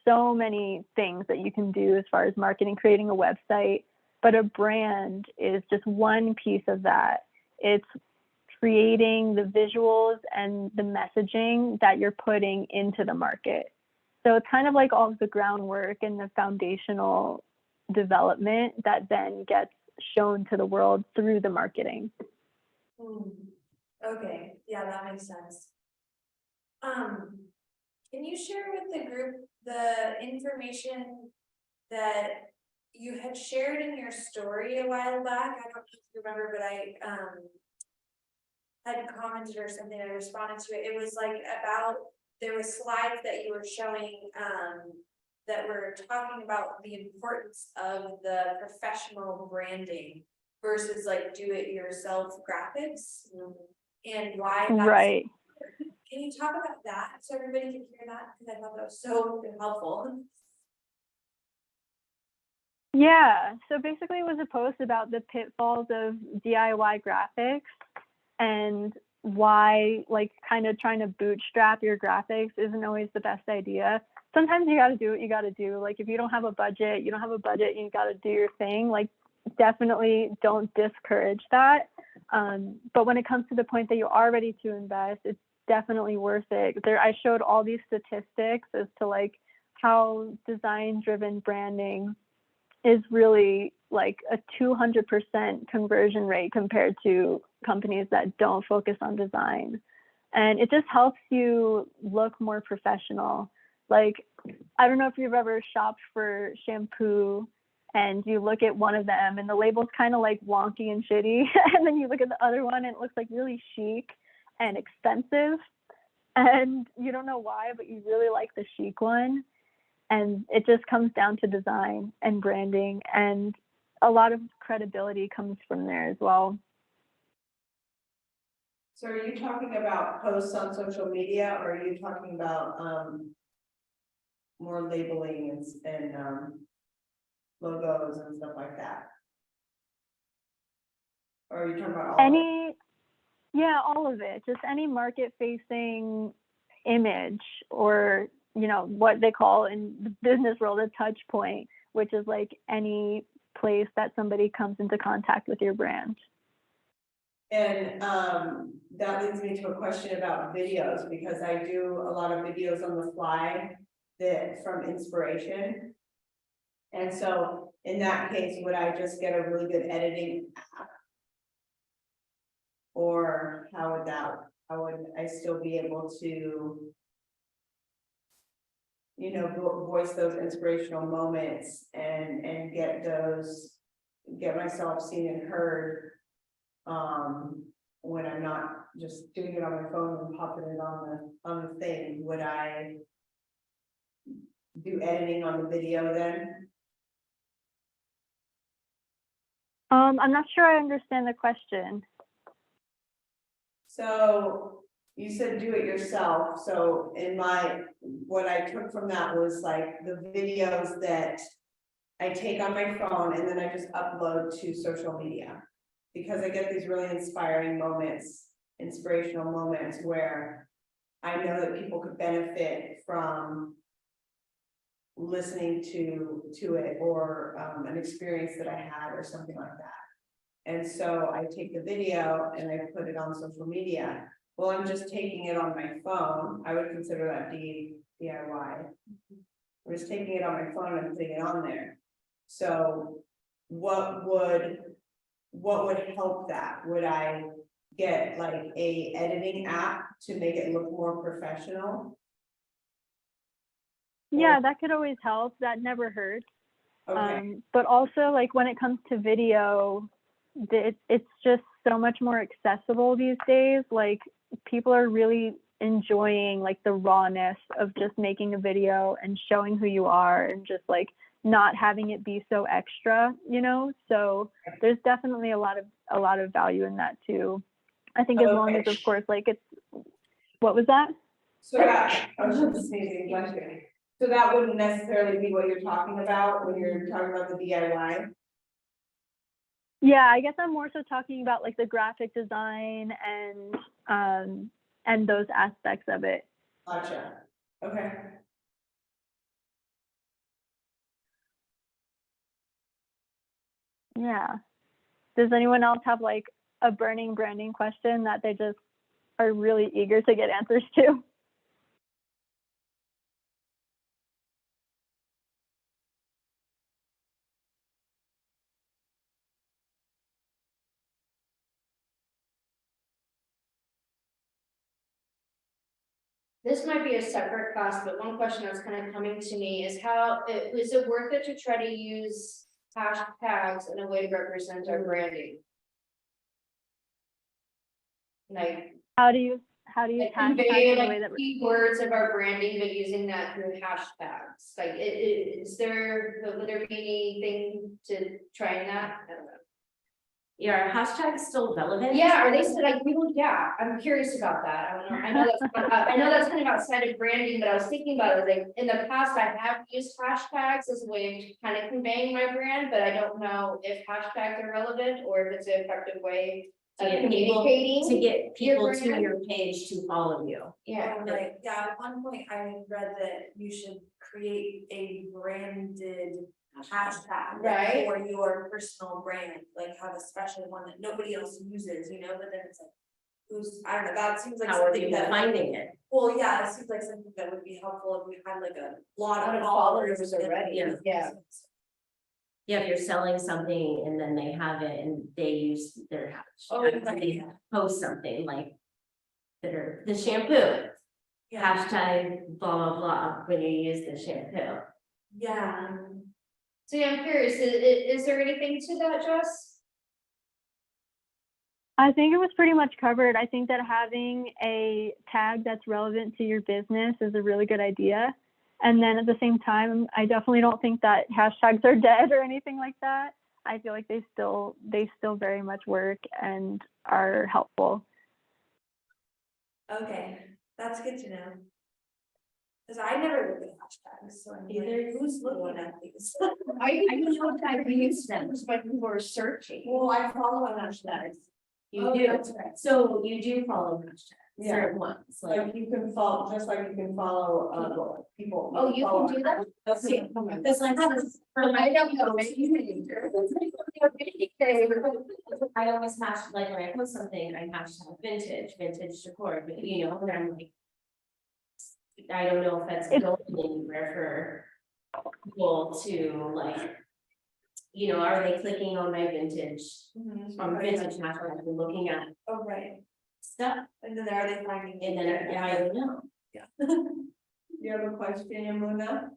so many things that you can do as far as marketing, creating a website. But a brand is just one piece of that. It's creating the visuals and the messaging that you're putting into the market. So it's kind of like all of the groundwork and the foundational development that then gets shown to the world through the marketing. Okay, yeah, that makes sense. Can you share with the group the information that you had shared in your story a while back? I don't know if you remember, but I had commented or something, I responded to it. It was like about, there were slides that you were showing that we're talking about the importance of the professional branding versus like do-it-yourself graphics and why that's Right. important. Can you talk about that so everybody can hear that? Because I thought that was so helpful. Yeah, so basically it was a post about the pitfalls of DIY graphics and why like kind of trying to bootstrap your graphics isn't always the best idea. Sometimes you got to do what you got to do. Like if you don't have a budget, you got to do your thing. Like definitely don't discourage that. But when it comes to the point that you are ready to invest, it's definitely worth it. I showed all these statistics as to like how design-driven branding is really like a 200% conversion rate compared to companies that don't focus on design. And it just helps you look more professional. Like, I don't know if you've ever shopped for shampoo and you look at one of them and the label's kind of like wonky and shitty. And then you look at the other one and it looks like really chic and expensive. And you don't know why, but you really like the chic one. And it just comes down to design and branding, and a lot of credibility comes from there as well. So are you talking about posts on social media, or are you talking about more labeling and logos and stuff like that? Or are you talking about all of it? Yeah, all of it. Just any market facing image, or what they call in the business world a touch point, which is like any place that somebody comes into contact with your brand. And that leads me to a question about videos, because I do a lot of videos on the fly from inspiration. And so in that case, would I just get a really good editing app? Or how would I still be able to voice those inspirational moments and get myself seen and heard when I'm not just doing it on my phone and popping it on the thing? Would I do editing on the video then? I'm not sure I understand the question. So you said do it yourself. So what I took from that was like the videos that I take on my phone and then I just upload to social media, because I get these really inspirational moments where I know that people could benefit from listening to it, or an experience that I had or something like that. And so I take the video and I put it on social media. Well, I'm just taking it on my phone. I would consider that DIY. I'm just taking it on my phone and putting it on there. So what would help that? Would I get like a editing app to make it look more professional? Yeah, that could always help. That never hurts. Okay. But also, like when it comes to video, it's just so much more accessible these days. Like people are really enjoying like the rawness of just making a video and showing who you are, and just like not having it be so extra, so there's definitely a lot of value in that too. I think as long as, of course, like it's, what was that? So that, I was just sneezing, bless you. So that wouldn't necessarily be what you're talking about when you're talking about the DIY? Yeah, I guess I'm more so talking about like the graphic design and those aspects of it. Gotcha. Okay. Yeah. Does anyone else have like a burning branding question that they just are really eager to get answers to? This might be a separate class, but one question that's kind of coming to me is is it worth it to try to use hashtags in a way to represent our branding? Like, How do you how do you Like hashtag convey in a way like that keywords of our branding, but using that through hashtags, like is there, would there be anything to try in that? I don't know. Yeah, are hashtags still relevant? Yeah, are they still like people? Yeah, I'm curious about that. I don't know. I know that's kind of outside of branding, but I was thinking about it, like in the past, I have used hashtags as a way of kind of conveying my brand, but I don't know if hashtags are relevant or if it's an effective way To of get people, communicating. to get people to brand. your page to follow you. Yeah, Right, yeah, at one point I read that you should create a branded hashtag. Right. For your personal brand, like have a special one that nobody else uses, you know, but then it's like. Who's, I don't know, that seems like How are something people that, finding it? well, yeah, it seems like something that would be helpful if we had like a lot lot of of followers followers within the already, business. yeah. Yeah, if you're selling something and then they have it and they use their hashtag, Oh, right, they yeah. post something like. The shampoo, Yeah, hashtag blah, blah, blah, when you use the shampoo. yeah, so yeah, I'm curious, is there anything to that, Jess? I think it was pretty much covered. I think that having a tag that's relevant to your business is a really good idea. And then at the same time, I definitely don't think that hashtags are dead or anything like that. I feel like they still very much work and are helpful. okay, that's good to know. Cause I never look at hashtags, so I'm Either. like, who's looking at these? I don't know if I use them, but people are searching. Well, I follow hashtags. You Oh, do, that's right. so you do follow hashtags, Yeah. certain ones, like. Like you can follow, just like you can follow, people. Oh, you can do that? Okay, because like, for my, I don't know. I always hash, like when I post something, I hashtag vintage decor, but you know, and I'm like. I don't know if that's going anywhere for people to like. You know, are they clicking on my vintage, on vintage hashtag, and looking at Oh, right, stuff, and then are they finding? and then, yeah, I don't know. You have a question, Yamuna?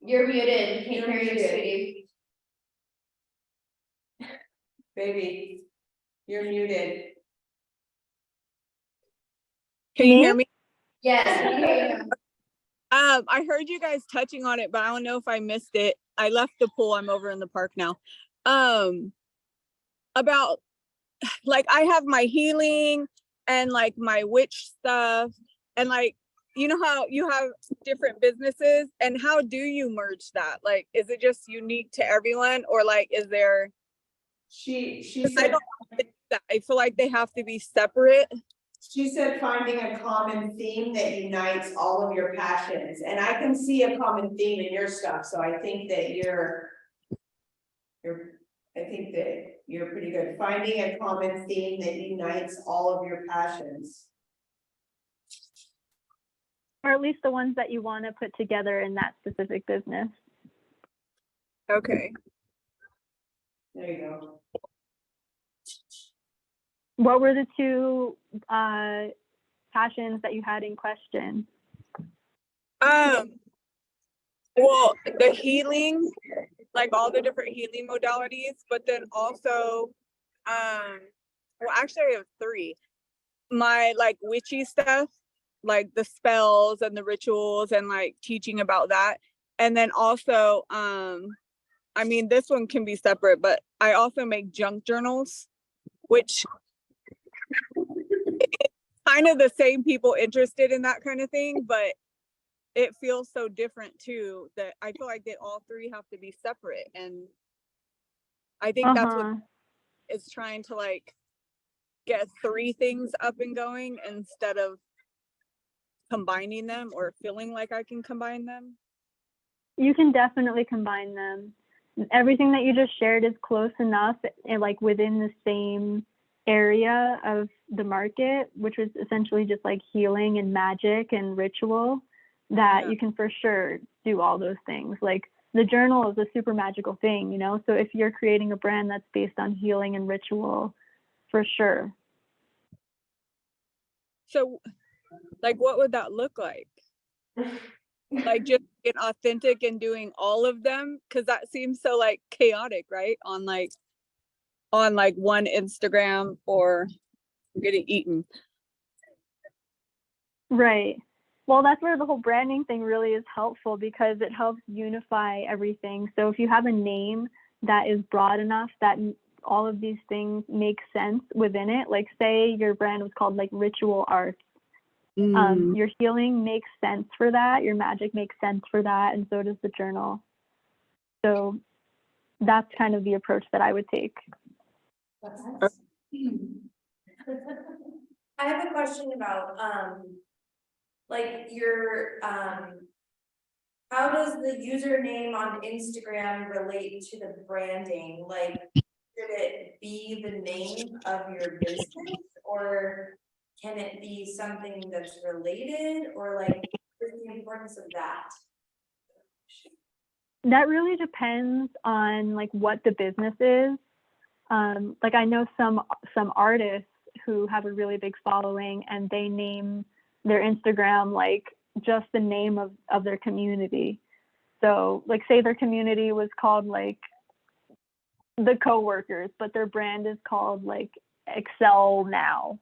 You're muted, can't You're hear you, muted. sweetie. Baby, you're muted. Can you hear me? Yes, we hear you. I heard you guys touching on it, but I don't know if I missed it. I left the pool. I'm over in the park now. About like I have my healing and like my witch stuff and like you know how you have different businesses and how do you merge that? Like is it just unique to everyone or like is there She I said, don't think that I feel like they have to be separate. she said finding a common theme that unites all of your passions, and I can see a common theme in your stuff, so I think that I think that you're pretty good. Finding a common theme that unites all of your passions. Or at least the ones that you want to put together in that specific business. Okay. There you go. What were the two passions that you had in question? Well, the healing, like all the different healing modalities, but then also, well, actually I have three. My like witchy stuff, like the spells and the rituals and like teaching about that. And then also, I mean, this one can be separate, but I also make junk journals, which it's kind of the same people interested in that kind of thing, but it feels so different too that I feel like they all three have to be separate. And I think that's what is trying to like get three things up and going instead of combining them or feeling like I can combine them. You can definitely combine them. Everything that you just shared is close enough and like within the same area of the market, which was essentially just like healing and magic and ritual, that you can for sure do all those things. Like the journal is a super magical thing, you know? So if you're creating a brand that's based on healing and ritual, for sure. So like, what would that look like? Like just being authentic and doing all of them? Cause that seems so like chaotic, right? On like on like one Instagram or getting eaten. Right. Well, that's where the whole branding thing really is helpful because it helps unify everything. So if you have a name that is broad enough that all of these things make sense within it, like say your brand was called like Ritual Arts, your healing makes sense for that, your magic makes sense for that, and so does the journal. So that's kind of the approach that I would take. I have a question about, like your, how does the username on Instagram relate to the branding? Like, should it be the name of your business or can it be something that's related or like, what's the importance of that? That really depends on like what the business is. Like I know some artists who have a really big following and they name their Instagram like just the name of their community. So like say their community was called like the coworkers, but their brand is called like Excel Now.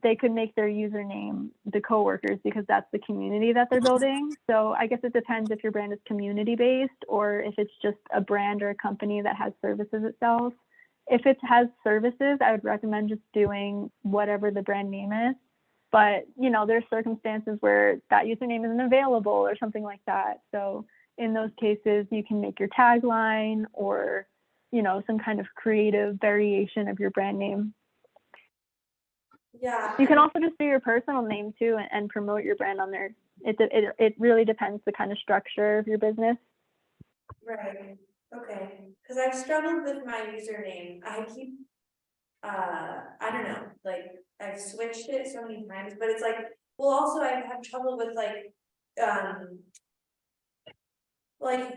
They could make their username the coworkers because that's the community that they're building. So I guess it depends if your brand is community based or if it's just a brand or a company that has services itself. If it has services, I would recommend just doing whatever the brand name is. But, you know, there's circumstances where that username isn't available or something like that. So in those cases, you can make your tagline or, you know, some kind of creative variation of your brand name. Yeah. You can also just do your personal name too and promote your brand on there. It really depends the kind of structure of your business. Right, okay, because I've struggled with my username, I keep, I don't know, like, I've switched it so many times, but it's like, well, also I have trouble with like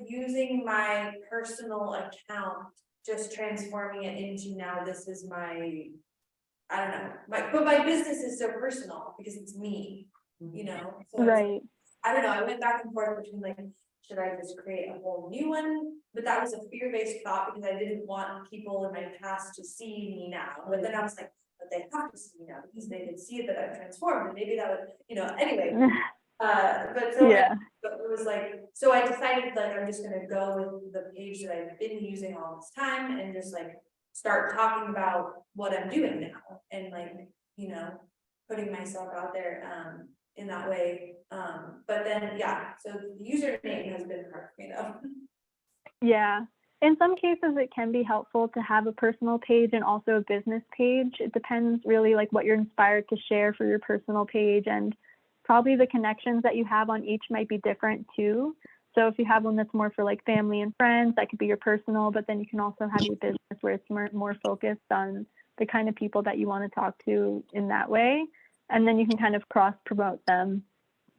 using my personal account, just transforming it into now this is my, I don't know, but my business is so personal because it's me, you know? So it's, Right. I don't know, I went back and forth between like, should I just create a whole new one? But that was a fear-based thought because I didn't want people in my past to see me now. But then I was like, but they have to see me now because they can see that I've transformed and maybe that would, you know, anyway. But so Yeah. but it was like, so I decided like, I'm just gonna go with the page that I've been using all this time and just like start talking about what I'm doing now and like, you know, putting myself out there, in that way. But then, yeah, so the username has been hard for me though. Yeah. In some cases, it can be helpful to have a personal page and also a business page. It depends really like what you're inspired to share for your personal page, and probably the connections that you have on each might be different too. So if you have one that's more for like family and friends, that could be your personal, but then you can also have your business where it's more focused on the kind of people that you want to talk to in that way. And then you can kind of cross promote them.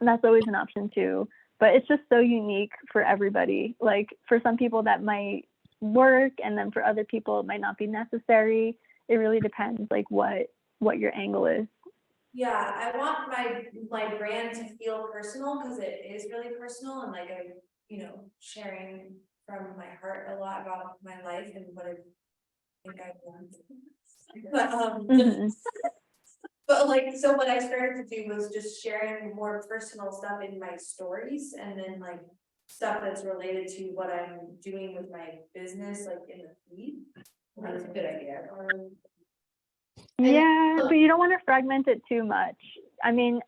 And that's always an option too. But it's just so unique for everybody. Like for some people that might work, and then for other people it might not be necessary. It really depends like what your angle is. Yeah, I want my brand to feel personal because it is really personal and like I'm, you know, sharing from my heart a lot about my life and what I think I want. But but like, so what I started to do was just sharing more personal stuff in my stories and then like stuff that's related to what I'm doing with my business, like in the feed. That's a good idea. Yeah, but you don't want to fragment it too much. I mean,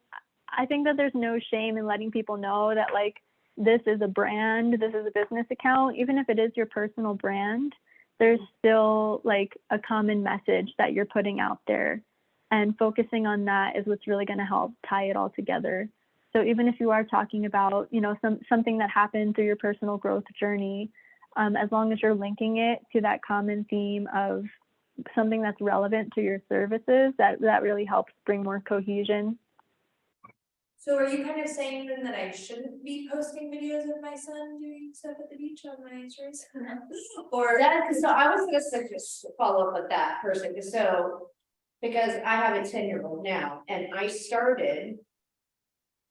I think that there's no shame in letting people know that like this is a brand, this is a business account, even if it is your personal brand, there's still like a common message that you're putting out there, and focusing on that is what's really going to help tie it all together. So even if you are talking about, you know, something that happened through your personal growth journey, as long as you're linking it to that common theme of something that's relevant to your services, that really helps bring more cohesion. So are you kind of saying then that I shouldn't be posting videos of my son doing stuff at the beach on my stories? Or So I was gonna say, just follow up with that person, so, because I have a 10-year-old now, and I started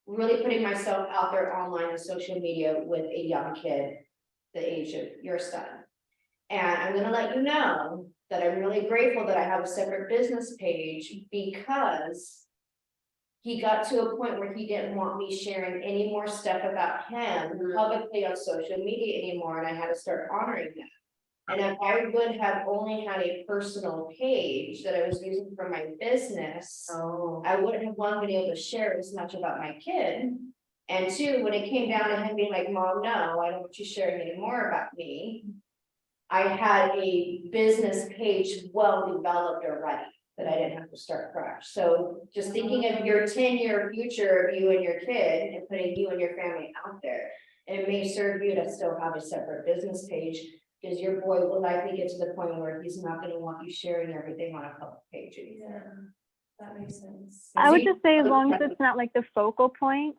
really putting myself out there online on social media with a young kid, the age of your son. And I'm gonna let you know that I'm really grateful that I have a separate business page because he got to a point where he didn't want me sharing any more stuff about him publicly on social media anymore, and I had to start honoring that. And if I would have only had a personal page that I was using for my business, I wouldn't have, one, been able to share as much about my kid. And two, when it came down to him being like, Mom, no, I don't want you sharing any more about me. I had a business page well developed already that I didn't have to start fresh. So just thinking of your 10-year future of you and your kid and putting you and your family out there, it may serve you to still have a separate business page, because your boy will likely get to the point where he's not going to want you sharing everything on a public page anymore. Yeah, that makes sense. I would just say, as long as it's not like the focal point,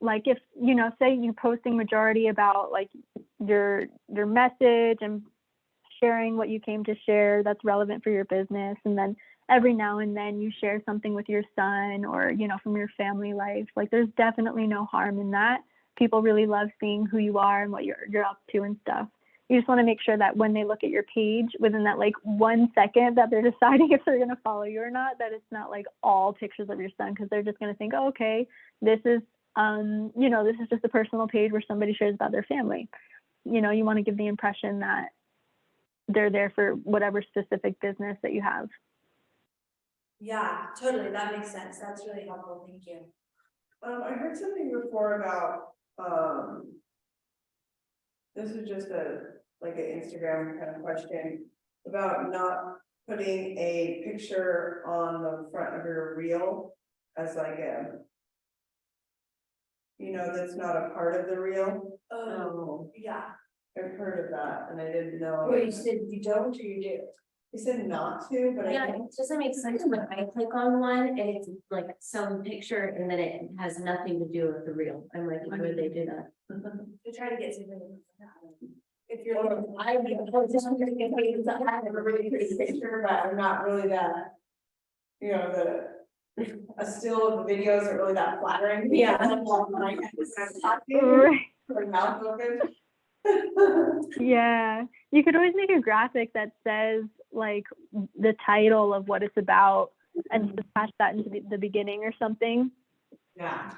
like if, you know, say you posting majority about like your message and sharing what you came to share that's relevant for your business, and then every now and then you share something with your son or, you know, from your family life, like there's definitely no harm in that. People really love seeing who you are and what you're up to and stuff. You just want to make sure that when they look at your page, within that like 1 second that they're deciding if they're going to follow you or not, that it's not like all pictures of your son, because they're just going to think, oh, okay, this is you know, this is just a personal page where somebody shares about their family. You know, you want to give the impression that they're there for whatever specific business that you have. Yeah, totally. That makes sense. That's really helpful. Thank you. I heard something before about, this is just like an Instagram kind of question, about not putting a picture on the front of your reel as like a, you know, that's not a part of the reel. Oh, yeah. I've heard of that, and I didn't know. Wait, you said you don't or you do? He said not to, but I Yeah, think it doesn't make sense when I click on one and it's like some picture and then it has nothing to do with the reel. I'm like, why would they do that? To try to get something. If you're. I was just wondering if I have a really pretty picture, but I'm not really that, you know, a still of the videos are really that flattering. Yeah. Right. Or mouth open. Yeah, you could always make a graphic that says like the title of what it's about and just attach that into the beginning or something. Yeah.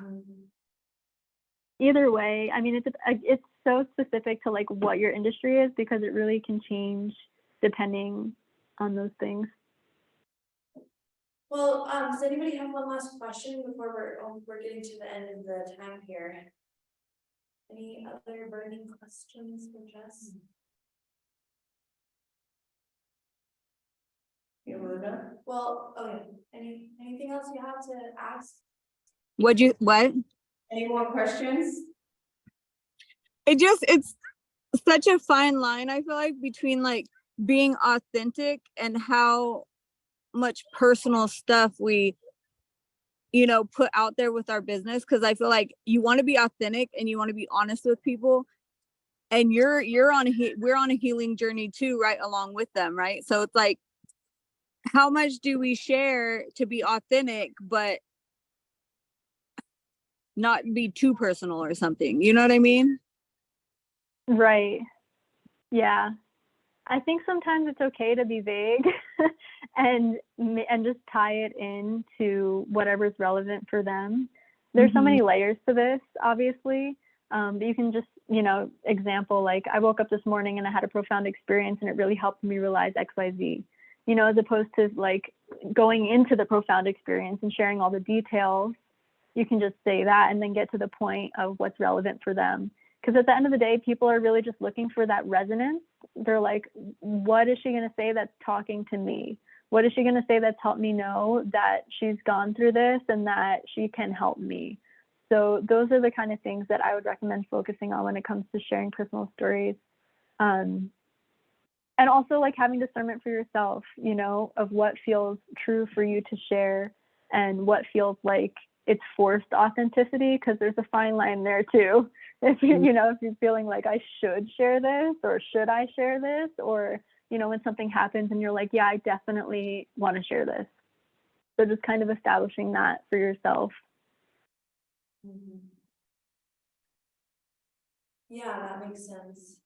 Either way, I mean, it's so specific to like what your industry is, because it really can change depending on those things. Well, does anybody have one last question before we're getting to the end of the time here? Any other burning questions for Jess? Yolanda? Well, okay, anything else you have to ask? What? Any more questions? It's such a fine line, I feel like, between like being authentic and how much personal stuff we, you know, put out there with our business. Cause I feel like you want to be authentic and you want to be honest with people, and we're on a healing journey too, right along with them, right? So it's like, how much do we share to be authentic but not be too personal or something, you know what I mean? Right. Yeah. I think sometimes it's okay to be vague and just tie it into whatever's relevant for them. There's so many layers to this, obviously. But you can just, you know, example, like I woke up this morning and I had a profound experience and it really helped me realize XYZ, you know, as opposed to like going into the profound experience and sharing all the details. You can just say that and then get to the point of what's relevant for them. Because at the end of the day, people are really just looking for that resonance. They're like, what is she going to say that's talking to me? What is she going to say that's helped me know that she's gone through this and that she can help me? So those are the kind of things that I would recommend focusing on when it comes to sharing personal stories. And also like having discernment for yourself, you know, of what feels true for you to share and what feels like it's forced authenticity, because there's a fine line there too. If you know, if you're feeling like I should share this, or should I share this, or, you know, when something happens and you're like, yeah, I definitely want to share this. So just kind of establishing that for yourself. Yeah, that makes sense.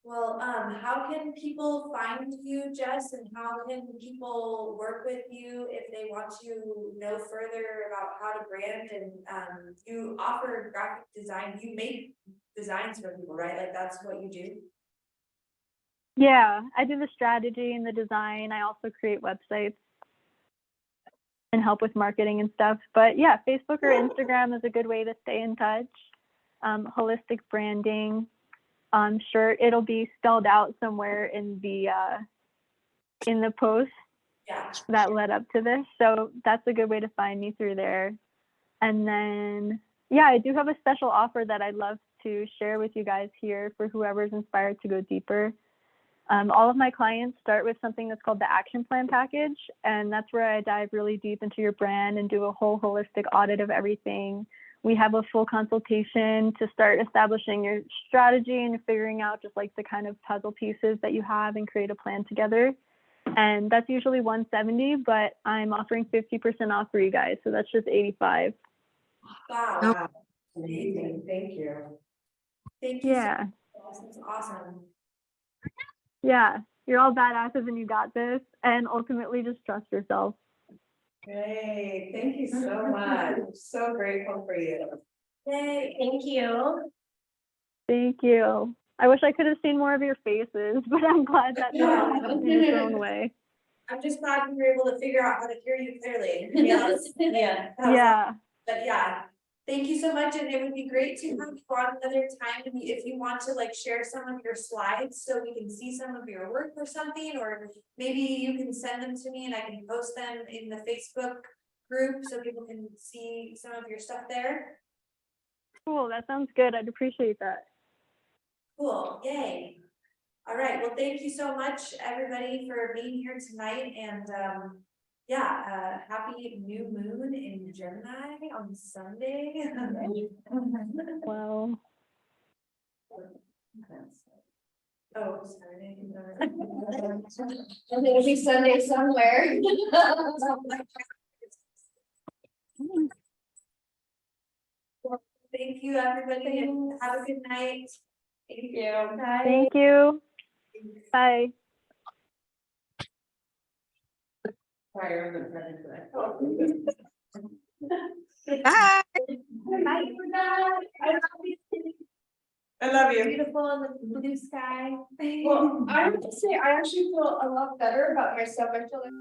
Well, how can people find you, Jess, and how can people work with you if they want to know further about how to brand and, you offer graphic design, you make designs for people, right? Like that's what you do? Yeah, I do the strategy and the design. I also create websites and help with marketing and stuff. But yeah, Facebook or Instagram is a good way to stay in touch. Wholystic Branding. Sure, it'll be spelled out somewhere in the post Yeah. that led up to this. So that's a good way to find me through there. And then, yeah, I do have a special offer that I'd love to share with you guys here for whoever's inspired to go deeper. All of my clients start with something that's called the action plan package. And that's where I dive really deep into your brand and do a whole holistic audit of everything. We have a full consultation to start establishing your strategy and figuring out just like the kind of puzzle pieces that you have and create a plan together. And that's usually $170, but I'm offering 50% off for you guys. So that's just $85. Wow. Wow, amazing, thank you. Thank you. Yeah. So much. That's awesome. Yeah. You're all badasses and you got this. And ultimately just trust yourself. Great, thank you so much. I'm so grateful for you. Yay. Thank you. Thank you. I wish I could have seen more of your faces, but I'm glad that Yeah. happened in its own way. I'm just glad we were able to figure out how to hear you clearly. Yeah. Yeah. Yeah. But yeah, thank you so much, and it would be great to have you on another time, if you want to like share some of your slides so we can see some of your work or something, or maybe you can send them to me and I can post them in the Facebook group so people can see some of your stuff there. Cool. That sounds good. I'd appreciate that. Cool, yay. All right, well, thank you so much, everybody, for being here tonight, and yeah, happy new moon in Gemini on Sunday. Wow. Oh, Saturday. It'll be Sunday somewhere. Thank you, everybody, and have a good night. Thank you. Bye. Thank you. Bye. Sorry, I wasn't ready for that. Bye. Bye, everybody. I love you. Beautiful in the blue sky. Well, I would say I actually feel a lot better about myself. I feel like